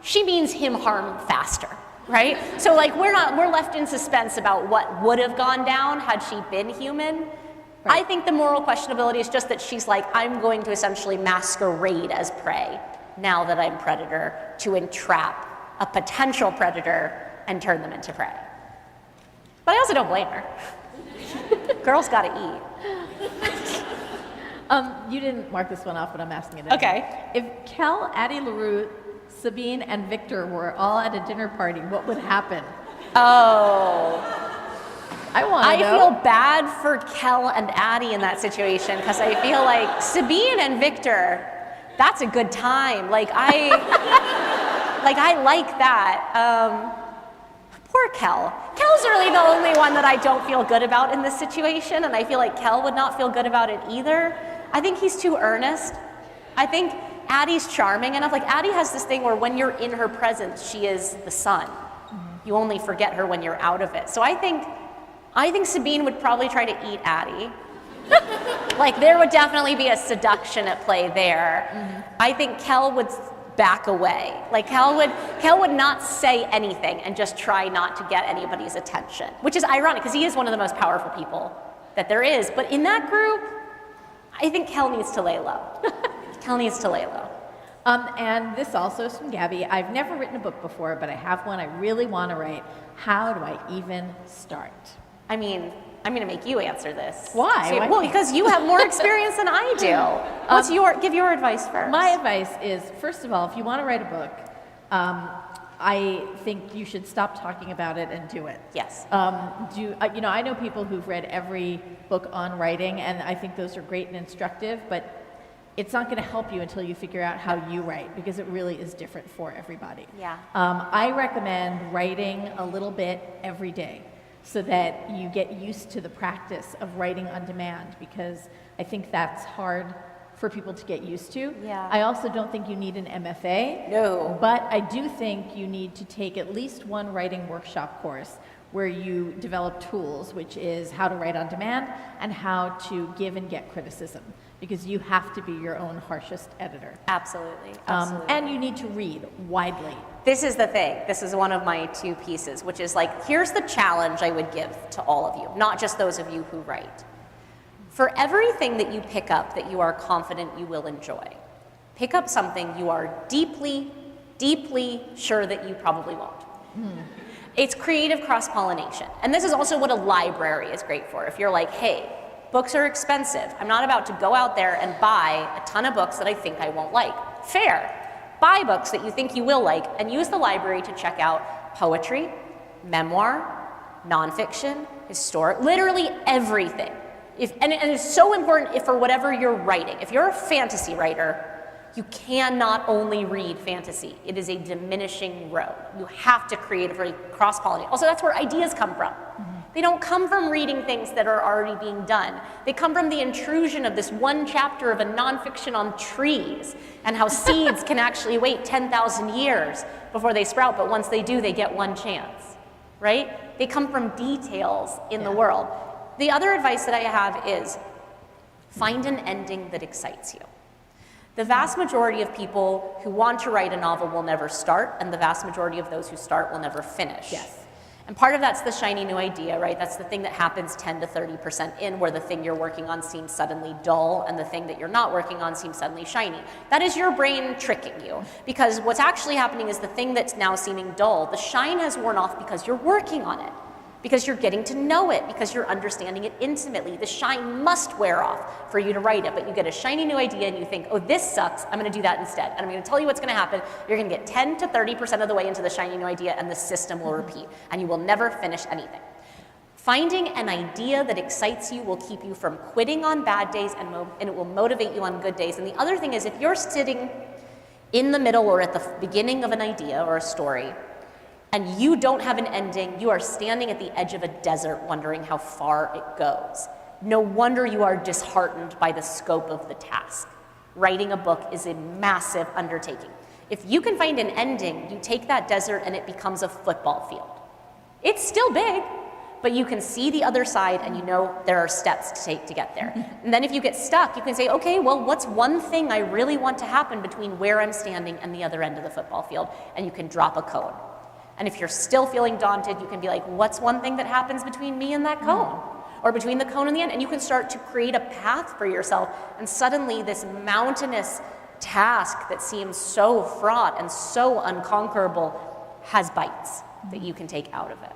B: She means him harm faster, right? So like we're left in suspense about what would have gone down had she been human.
C: Right.
B: I think the moral questionability is just that she's like, I'm going to essentially masquerade as prey now that I'm predator to entrap a potential predator and turn them into prey. But I also don't blame her. Girls gotta eat.
C: You didn't mark this one off, but I'm asking it anyway.
B: Okay.
C: If Kel, Addie LaRue, Sabine, and Victor were all at a dinner party, what would happen?
B: Oh.
C: I want to
B: I
C: know.
B: feel bad for Kel and Addie in that situation because I feel like Sabine and Victor, that's a good time. Like I like that. Poor Kel. Kel's really the only one that I don't feel good about in this situation, and I feel like Kel would not feel good about it either. I think he's too earnest. I think Addie's charming enough. Like Addie has this thing where when you're in her presence, she is the sun. You only forget her when you're out of it. So I think Sabine would probably try to eat Addie. Like there would definitely be a seduction at play there. I think Kel would back away. Like Kel would not say anything and just try not to get anybody's attention, which is ironic because he is one of the most powerful people that there is. But in that group, I think Kel needs to lay low. Kel needs to lay low.
C: And this also is from Gabby. I've never written a book before, but I have one I really want to write. How do I even start?
B: I mean, I'm going to make you answer this.
C: Why?
B: So,
C: Why
B: well,
C: me?
B: because you have more experience than I do. Give your advice first.
C: My advice is, first of all, if you want to write a book, I think you should stop talking about it and do it.
B: Yes.
C: I know people who've read every book on writing, and I think those are great and instructive, but it's not going to help you until you figure out how you write, because it really is different for everybody.
B: Yeah.
C: I recommend writing a little bit every day so that you get used to the practice of writing on demand, because I think that's hard for people to get used to.
B: Yeah.
C: I also don't think you need an MFA.
B: No.
C: But I do think you need to take at least one writing workshop course where you develop tools, which is how to write on demand and how to give and get criticism, because you have to be your own harshest editor.
B: Absolutely.
C: And you need to read widely.
B: This is the thing. This is one of my 2 pieces, which is like, here's the challenge I would give to all of you, not just those of you who write. For everything that you pick up that you are confident you will enjoy, pick up something you are deeply, deeply sure that you probably won't. It's creative cross-pollination. And this is also what a library is great for. If you're like, hey, books are expensive. I'm not about to go out there and buy a ton of books that I think I won't like. Fair. Buy books that you think you will like and use the library to check out poetry, memoir, nonfiction, historic, literally everything. And it's so important for whatever you're writing. If you're a fantasy writer, you cannot only read fantasy. It is a diminishing road. You have to creatively cross-pollinate. Also, that's where ideas come from. They don't come from reading things that are already being done. They come from the intrusion of this one chapter of a nonfiction on trees and how seeds can actually wait 10,000 years before they sprout, but once they do, they get one chance, right? They come from details in the world. The other advice that I have is find an ending that excites you. The vast majority of people who want to write a novel will never start, and the vast majority of those who start will never finish.
C: Yes.
B: And part of that's the shiny new idea, right? That's the thing that happens 10 to 30% in, where the thing you're working on seems suddenly dull and the thing that you're not working on seems suddenly shiny. That is your brain tricking you, because what's actually happening is the thing that's now seeming dull, the shine has worn off because you're working on it, because you're getting to know it, because you're understanding it intimately. The shine must wear off for you to write it, but you get a shiny new idea and you think, oh, this sucks, I'm gonna do that instead. And I'm gonna tell you what's gonna happen. You're gonna get 10 to 30% of the way into the shiny new idea and the system will repeat, and you will never finish anything. Finding an idea that excites you will keep you from quitting on bad days, and it will motivate you on good days. And the other thing is, if you're sitting in the middle or at the beginning of an idea or a story, and you don't have an ending, you are standing at the edge of a desert wondering how far it goes. No wonder you are disheartened by the scope of the task. Writing a book is a massive undertaking. If you can find an ending, you take that desert and it becomes a football field. It's still big, but you can see the other side and you know there are steps to take to get there. And then if you get stuck, you can say, okay, well, what's one thing I really want to happen between where I'm standing and the other end of the football field? And you can drop a cone. And if you're still feeling daunted, you can be like, what's one thing that happens between me and that cone? Or between the cone and the end? And you can start to create a path for yourself. And suddenly this mountainous task that seems so fraught and so unconquerable has bites that you can take out of it.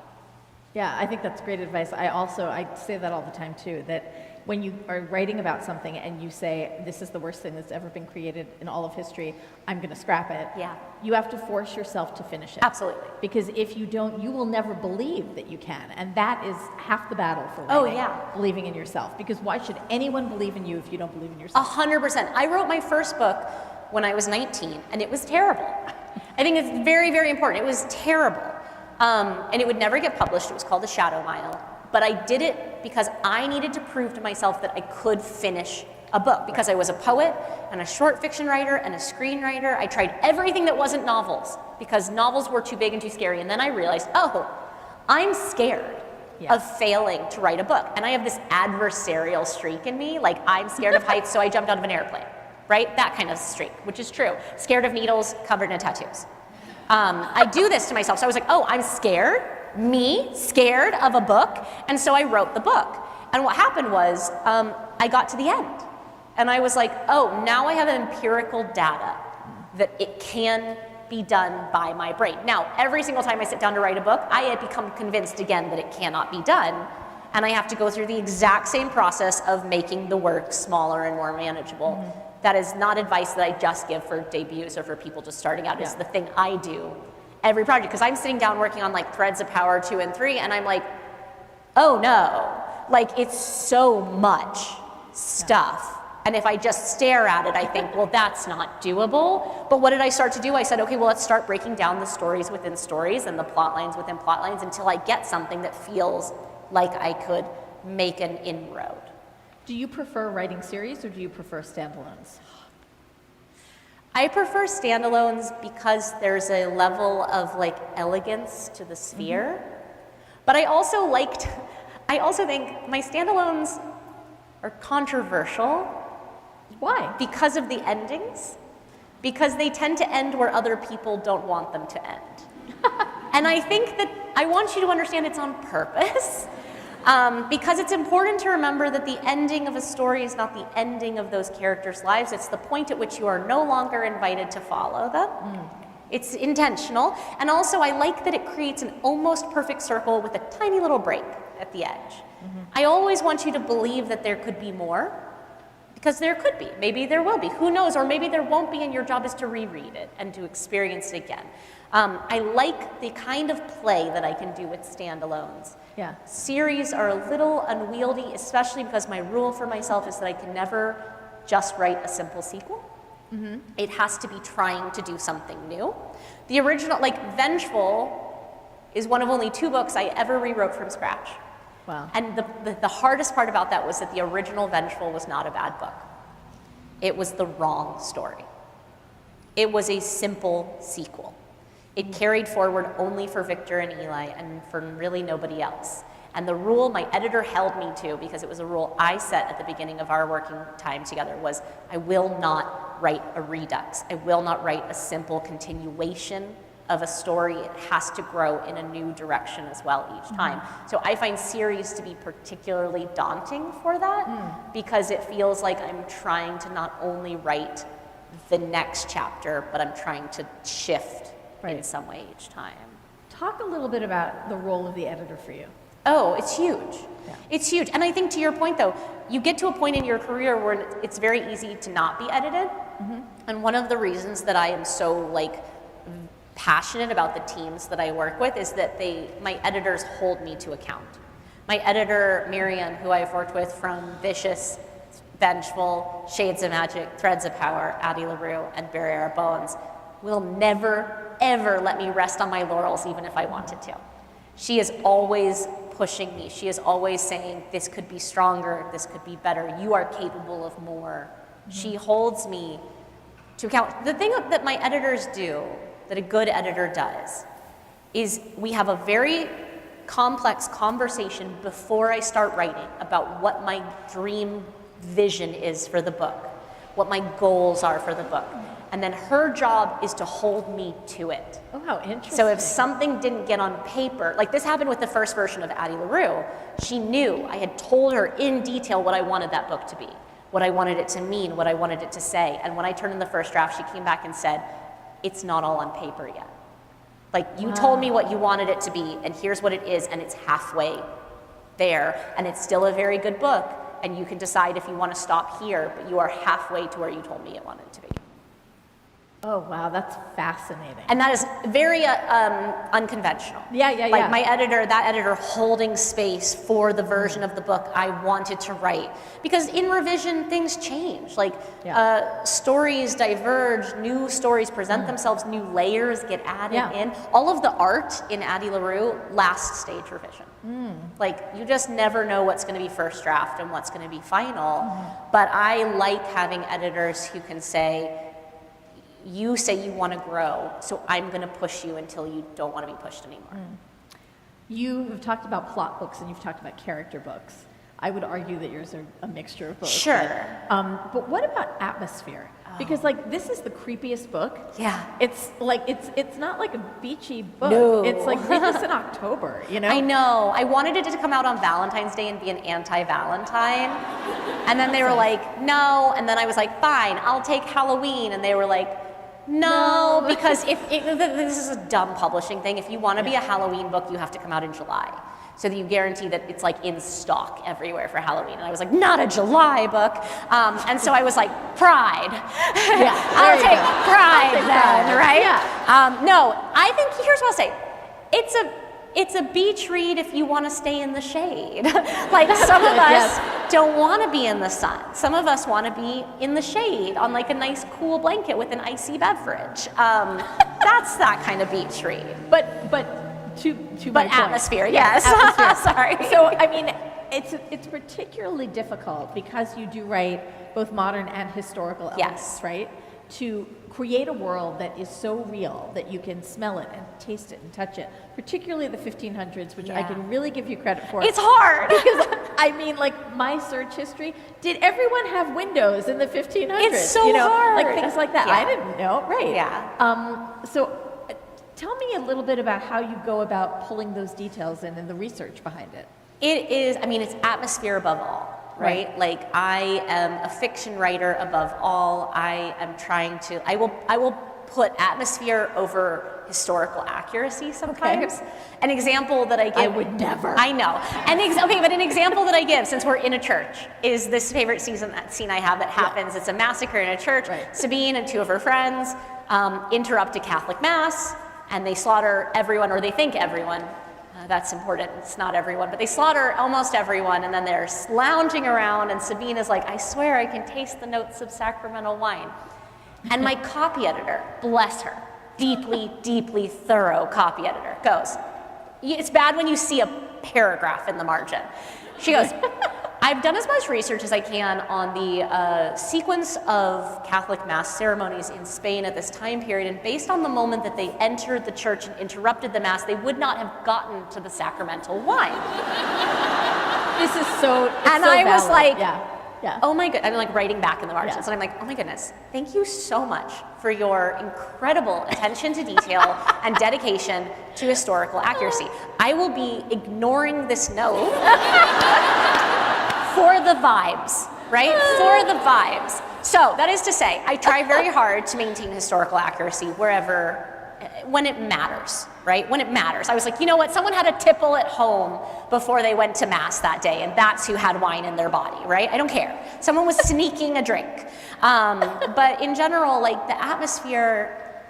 C: Yeah, I think that's great advice. I say that all the time too, that when you are writing about something and you say, this is the worst thing that's ever been created in all of history, I'm going to scrap it.
B: Yeah.
C: You have to force yourself to finish it.
B: Absolutely.
C: Because if you don't, you will never believe that you can. And that is half the battle for writing. Believing in yourself. Because why should anyone believe in you if you don't believe in yourself?
B: 100%. I wrote my first book when I was 19, and it was terrible. I think it's very, very important. It was terrible. And it would never get published. It was called The Shadow Mile. But I did it because I needed to prove to myself that I could finish a book, because I was a poet and a short fiction writer and a screenwriter. I tried everything that wasn't novels because novels were too big and too scary. And then I realized, oh, I'm scared of failing to write a book. And I have this adversarial streak in me. Like, I'm scared of heights, so I jumped out of an airplane, right? That kind of streak, which is true. Scared of needles, covered in tattoos. I do this to myself. So I was like, oh, I'm scared. Me, scared of a book. And so I wrote the book. And what happened was I got to the end. And I was like, oh, now I have empirical data that it can be done by my brain. Now, every single time I sit down to write a book, I had become convinced again that it cannot be done. and I have to go through the exact same process of making the work smaller and more manageable. That is not advice that I just give for debuts or for people just starting out. It's the thing I do every project, because I'm sitting down working on like Threads of Power 2 and 3, and I'm like, oh no, like it's so much stuff. And if I just stare at it, I think, well, that's not doable. But what did I start to do? I said, okay, well, let's start breaking down the stories within stories and the plot lines within plot lines until I get something that feels like I could make an inroad.
C: Do you prefer writing series or do you prefer standalones?
B: I prefer standalones because there's a level of like elegance to the sphere. But I also think my standalones are controversial.
C: Why?
B: Because of the endings. Because they tend to end where other people don't want them to end. And I think that I want you to understand it's on purpose. Because it's important to remember that the ending of a story is not the ending of those characters' lives. It's the point at which you are no longer invited to follow them. It's intentional. And also, I like that it creates an almost perfect circle with a tiny little break at the edge. I always want you to believe that there could be more, because there could be. Maybe there will be. Who knows? Or maybe there won't be, and your job is to reread it and to experience it again. I like the kind of play that I can do with standalones.
C: Yeah.
B: Series are a little unwieldy, especially because my rule for myself is that I can never just write a simple sequel. It has to be trying to do something new. The original, like Vengeful, is one of only 2 books I ever rewrote from scratch.
C: Wow.
B: And the hardest part about that was that the original Vengeful was not a bad book. It was the wrong story. It was a simple sequel. It carried forward only for Victor and Eli and for really nobody else. And the rule my editor held me to, because it was a rule I set at the beginning of our working time together, was I will not write a redux. I will not write a simple continuation of a story. It has to grow in a new direction as well each time. So I find series to be particularly daunting for that, because it feels like I'm trying to not only write the next chapter, but I'm trying to shift in some way each time.
C: Talk a little bit about the role of the editor for you.
B: Oh, it's huge. It's huge. And I think to your point though, you get to a point in your career where it's very easy to not be edited. And one of the reasons that I am so like passionate about the teams that I work with is that my editors hold me to account. My editor, Miriam, who I've worked with from Vicious, Vengeful, Shades of Magic, Threads of Power, Addie LaRue, and Barrier Bones, will never, ever let me rest on my laurels even if I wanted to. She is always pushing me. She is always saying, this could be stronger, this could be better, you are capable of more. She holds me to account. The thing that my editors do, that a good editor does, is we have a very complex conversation before I start writing about what my dream vision is for the book, what my goals are for the book. And then her job is to hold me to it.
C: Oh, how interesting.
B: So if something didn't get on paper, like this happened with the first version of Addie LaRue, she knew I had told her in detail what I wanted that book to be, what I wanted it to mean, what I wanted it to say. And when I turned in the first draft, she came back and said, it's not all on paper yet. Like, you told me what you wanted it to be, and here's what it is, and it's halfway there, and it's still a very good book, and you can decide if you want to stop here, but you are halfway to where you told me it wanted to be.
C: Oh, wow, that's fascinating.
B: And that is very unconventional.
C: Yeah.
B: Like that editor holding space for the version of the book I wanted to write. Because in revision, things change. Like stories diverge, new stories present themselves, new layers get added in. All of the art in Addie LaRue, last stage revision. Like, you just never know what's going to be first draft and what's going to be final. But I like having editors who can say, you say you want to grow, so I'm going to push you until you don't want to be pushed anymore.
C: You have talked about plot books and you've talked about character books. I would argue that yours are a mixture of both.
B: Sure.
C: But what about atmosphere? Because like this is the creepiest book.
B: Yeah.
C: It's like it's not like a beachy book.
B: No.
C: It's like read this in October, you know?
B: I know. I wanted it to come out on Valentine's Day and be an anti-Valentine. And then they were like, no. And then I was like, fine, I'll take Halloween. And they were like, No, because this is a dumb publishing thing. If you want to be a Halloween book, you have to come out in July, so that you guarantee that it's like in stock everywhere for Halloween. And I was like, not a July book. And so I was like, Pride. I'll take Pride then, right? Yeah. No, I think, here's what I'll say. It's a beach read if you want to stay in the shade. Like some of us don't want to be in the sun. Some of us want to be in the shade on like a nice cool blanket with an icy beverage. That's that kind of beach read.
C: But to
B: But atmosphere, yes.
C: Atmosphere.
B: Sorry.
C: So, I mean, it's particularly difficult because you do write both modern and historical elements, right? To create a world that is so real that you can smell it and taste it and touch it, particularly the 1500s, which I can really give you credit for.
B: It's hard.
C: Because, I mean, like, my search history, did everyone have windows in the 1500s?
B: It's so hard.
C: Like, things like that.
B: Yeah.
C: I didn't know, right.
B: Yeah.
C: So tell me a little bit about how you go about pulling those details in and the research behind it.
B: It is, I mean, it's atmosphere above all. Right? Like I am a fiction writer above all. I am trying to, I will put atmosphere over historical accuracy sometimes. Okay. An example that I give.
C: I would never.
B: I know. But an example that I give, since we're in a church, is this favorite scene I have that happens. It's a massacre in a church. Right. Sabine and two of her friends interrupt a Catholic mass, and they slaughter everyone, or they think everyone. That's important, it's not everyone, but they slaughter almost everyone, and then they're lounging around, and Sabine is like, I swear I can taste the notes of sacramental wine. And my copy editor, bless her, deeply, deeply thorough copy editor, goes, it's bad when you see a paragraph in the margin. She goes, I've done as much research as I can on the sequence of Catholic Mass ceremonies in Spain at this time period, and based on the moment that they entered the church and interrupted the Mass, they would not have gotten to the sacramental wine.
C: This is so,
B: and
C: so
B: I
C: valid.
B: was like,
C: yeah.
B: Oh my god, I'm like writing back in the margins, and I'm like, oh my goodness, thank you so much for your incredible attention to detail and dedication to historical accuracy. I will be ignoring this note for the vibes, right? For the vibes. So that is to say, I try very hard to maintain historical accuracy wherever, when it matters, right? When it matters. I was like, you know what? Someone had a tipple at home before they went to Mass that day, and that's who had wine in their body, right? I don't care. Someone was sneaking a drink. But in general, like the atmosphere,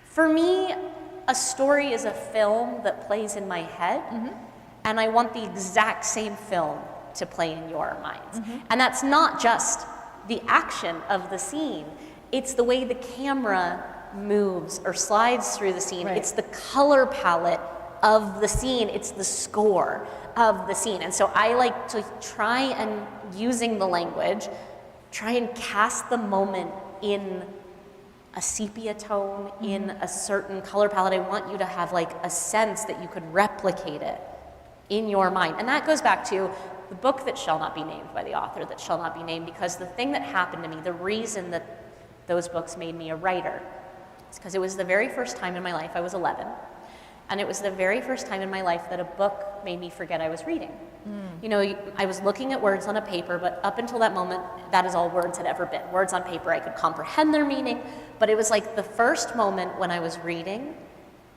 B: for me, a story is a film that plays in my head, and I want the exact same film to play in your minds. And that's not just the action of the scene, it's the way the camera moves or slides through the scene. Right. It's the color palette of the scene. It's the score of the scene. And so I like to try and, using the language, try and cast the moment in a sepia tone, in a certain color palette. I want you to have like a sense that you could replicate it in your mind. And that goes back to the book that shall not be named by the author that shall not be named, because the thing that happened to me, the reason that those books made me a writer, is because it was the very first time in my life, I was 11, and it was the very first time in my life that a book made me forget I was reading. You know, I was looking at words on a paper, but up until that moment, that is all words had ever been. Words on paper, I could comprehend their meaning, but it was like the first moment when I was reading,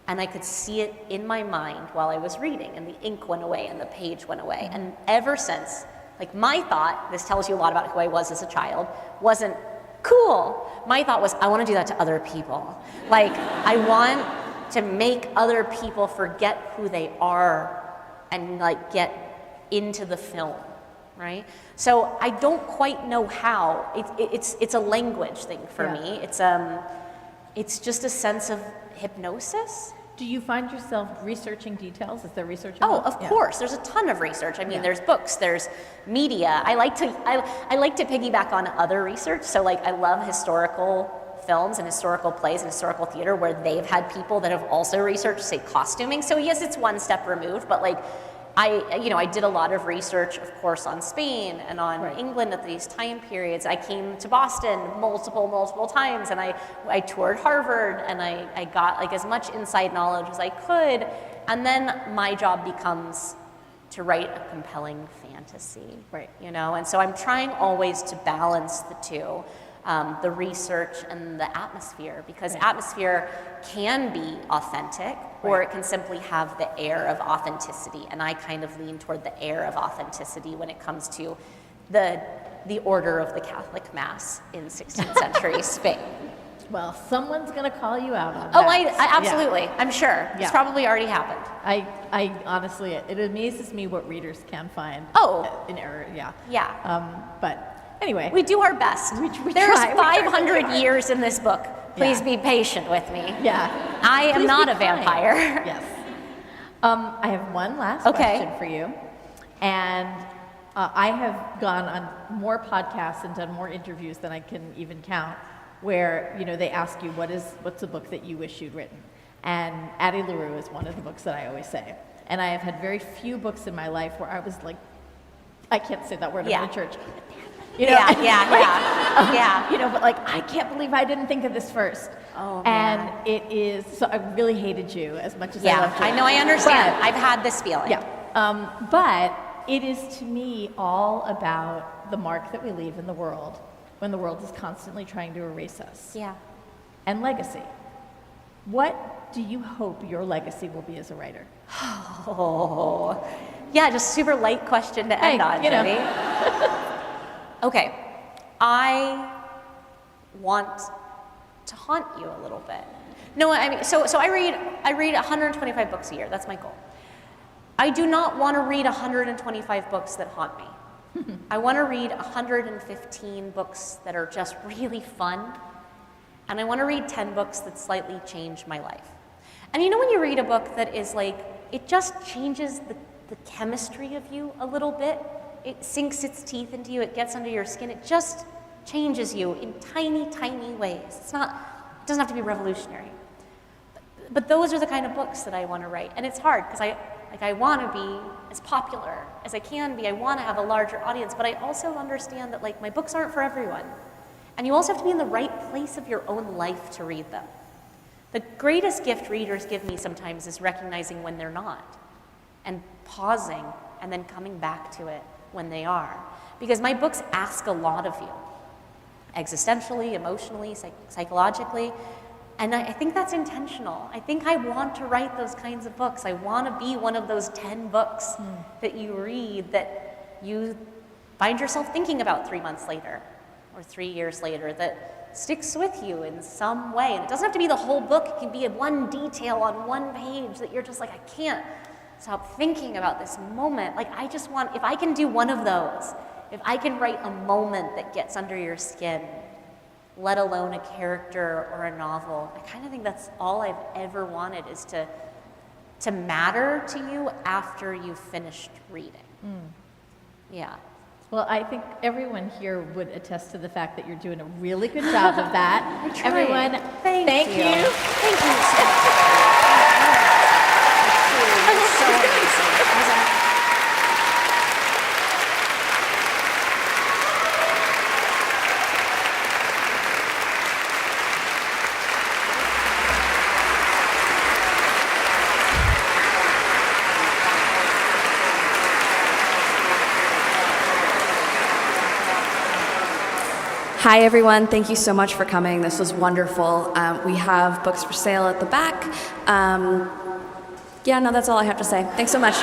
B: and I could see it in my mind while I was reading, and the ink went away and the page went away. And ever since, like my thought, this tells you a lot about who I was as a child, wasn't cool. My thought was, I want to do that to other people. Like, I want to make other people forget who they are and like get into the film, right? So I don't quite know how. It's a language thing for me. It's just a sense of hypnosis.
C: Do you find yourself researching details? Is there research?
B: Oh, of course. There's a ton of research. I mean, there's books, there's media. I like to piggyback on other research. So like I love historical films and historical plays and historical theater where they've had people that have also researched, say, costuming. So yes, it's one step removed, but like I did a lot of research, of course, on Spain and on England at these time periods. I came to Boston multiple times, and I toured Harvard, and I got like as much inside knowledge as I could. And then my job becomes to write a compelling fantasy, you know? And so I'm trying always to balance the two. the research and the atmosphere, because atmosphere can be authentic, or it can simply have the air of authenticity. And I kind of lean toward the air of authenticity when it comes to the order of the Catholic Mass in 16th century Spain.
C: Well, someone's going to call you out on
B: Oh,
C: that.
B: I absolutely. Yeah. I'm sure. It's probably already happened.
C: I honestly, it amazes me what readers can find in error. Yeah.
B: Yeah.
C: But anyway.
B: We do our best. There's 500 years in this book. Please be patient with me.
C: Yeah.
B: I am not a vampire.
C: Yes. I have one last question for you. And I have gone on more podcasts and done more interviews than I can even count, where they ask you what's a book that you wish you'd written, and Addie LaRue is one of the books that I always say. And I have had very few books in my life where I was like, I can't say that word in church.
B: Yeah.
C: But like, I can't believe I didn't think of this first.
B: Oh, man.
C: And it is, so I really hated you as much as I loved you.
B: I know, I understand. I've had this feeling.
C: Yeah. But it is to me all about the mark that we leave in the world when the world is constantly trying to erase us.
B: Yeah.
C: And legacy. What do you hope your legacy will be as a writer?
B: Oh, yeah, just super light question to end on, Jodie. Okay, I want to haunt you a little bit. No, I mean, so I read 125 books a year. That's my goal. I do not want to read 125 books that haunt me. I want to read 115 books that are just really fun, and I want to read 10 books that slightly change my life. And when you read a book that is like, it just changes the chemistry of you a little bit, it sinks its teeth into you, it gets under your skin, it just changes you in tiny, tiny ways. It doesn't have to be revolutionary. But those are the kind of books that I want to write. And it's hard, because I want to be as popular as I can be. I want to have a larger audience, but I also understand that my books aren't for everyone. And you also have to be in the right place of your own life to read them. The greatest gift readers give me sometimes is recognizing when they're not, and pausing, and then coming back to it when they are. Because my books ask a lot of you, existentially, emotionally, psychologically, and I think that's intentional. I think I want to write those kinds of books. I want to be one of those 10 books that you read that you find yourself thinking about 3 months later, or 3 years later, that sticks with you in some way. And it doesn't have to be the whole book. It can be one detail on one page that you're just like, I can't stop thinking about this moment. I just want, if I can do one of those, if I can write a moment that gets under your skin, let alone a character or a novel, I kind of think that's all I've ever wanted, is to matter to you after you've finished reading. Yeah. Well,
C: I think everyone here would attest to the fact that you're doing a really good job of that. Everyone, thank you.
B: Thank you so much. It was so amazing.
A: Hi everyone, thank you so much for coming. This was wonderful. We have books for sale at the back. That's all I have to say. Thanks so much.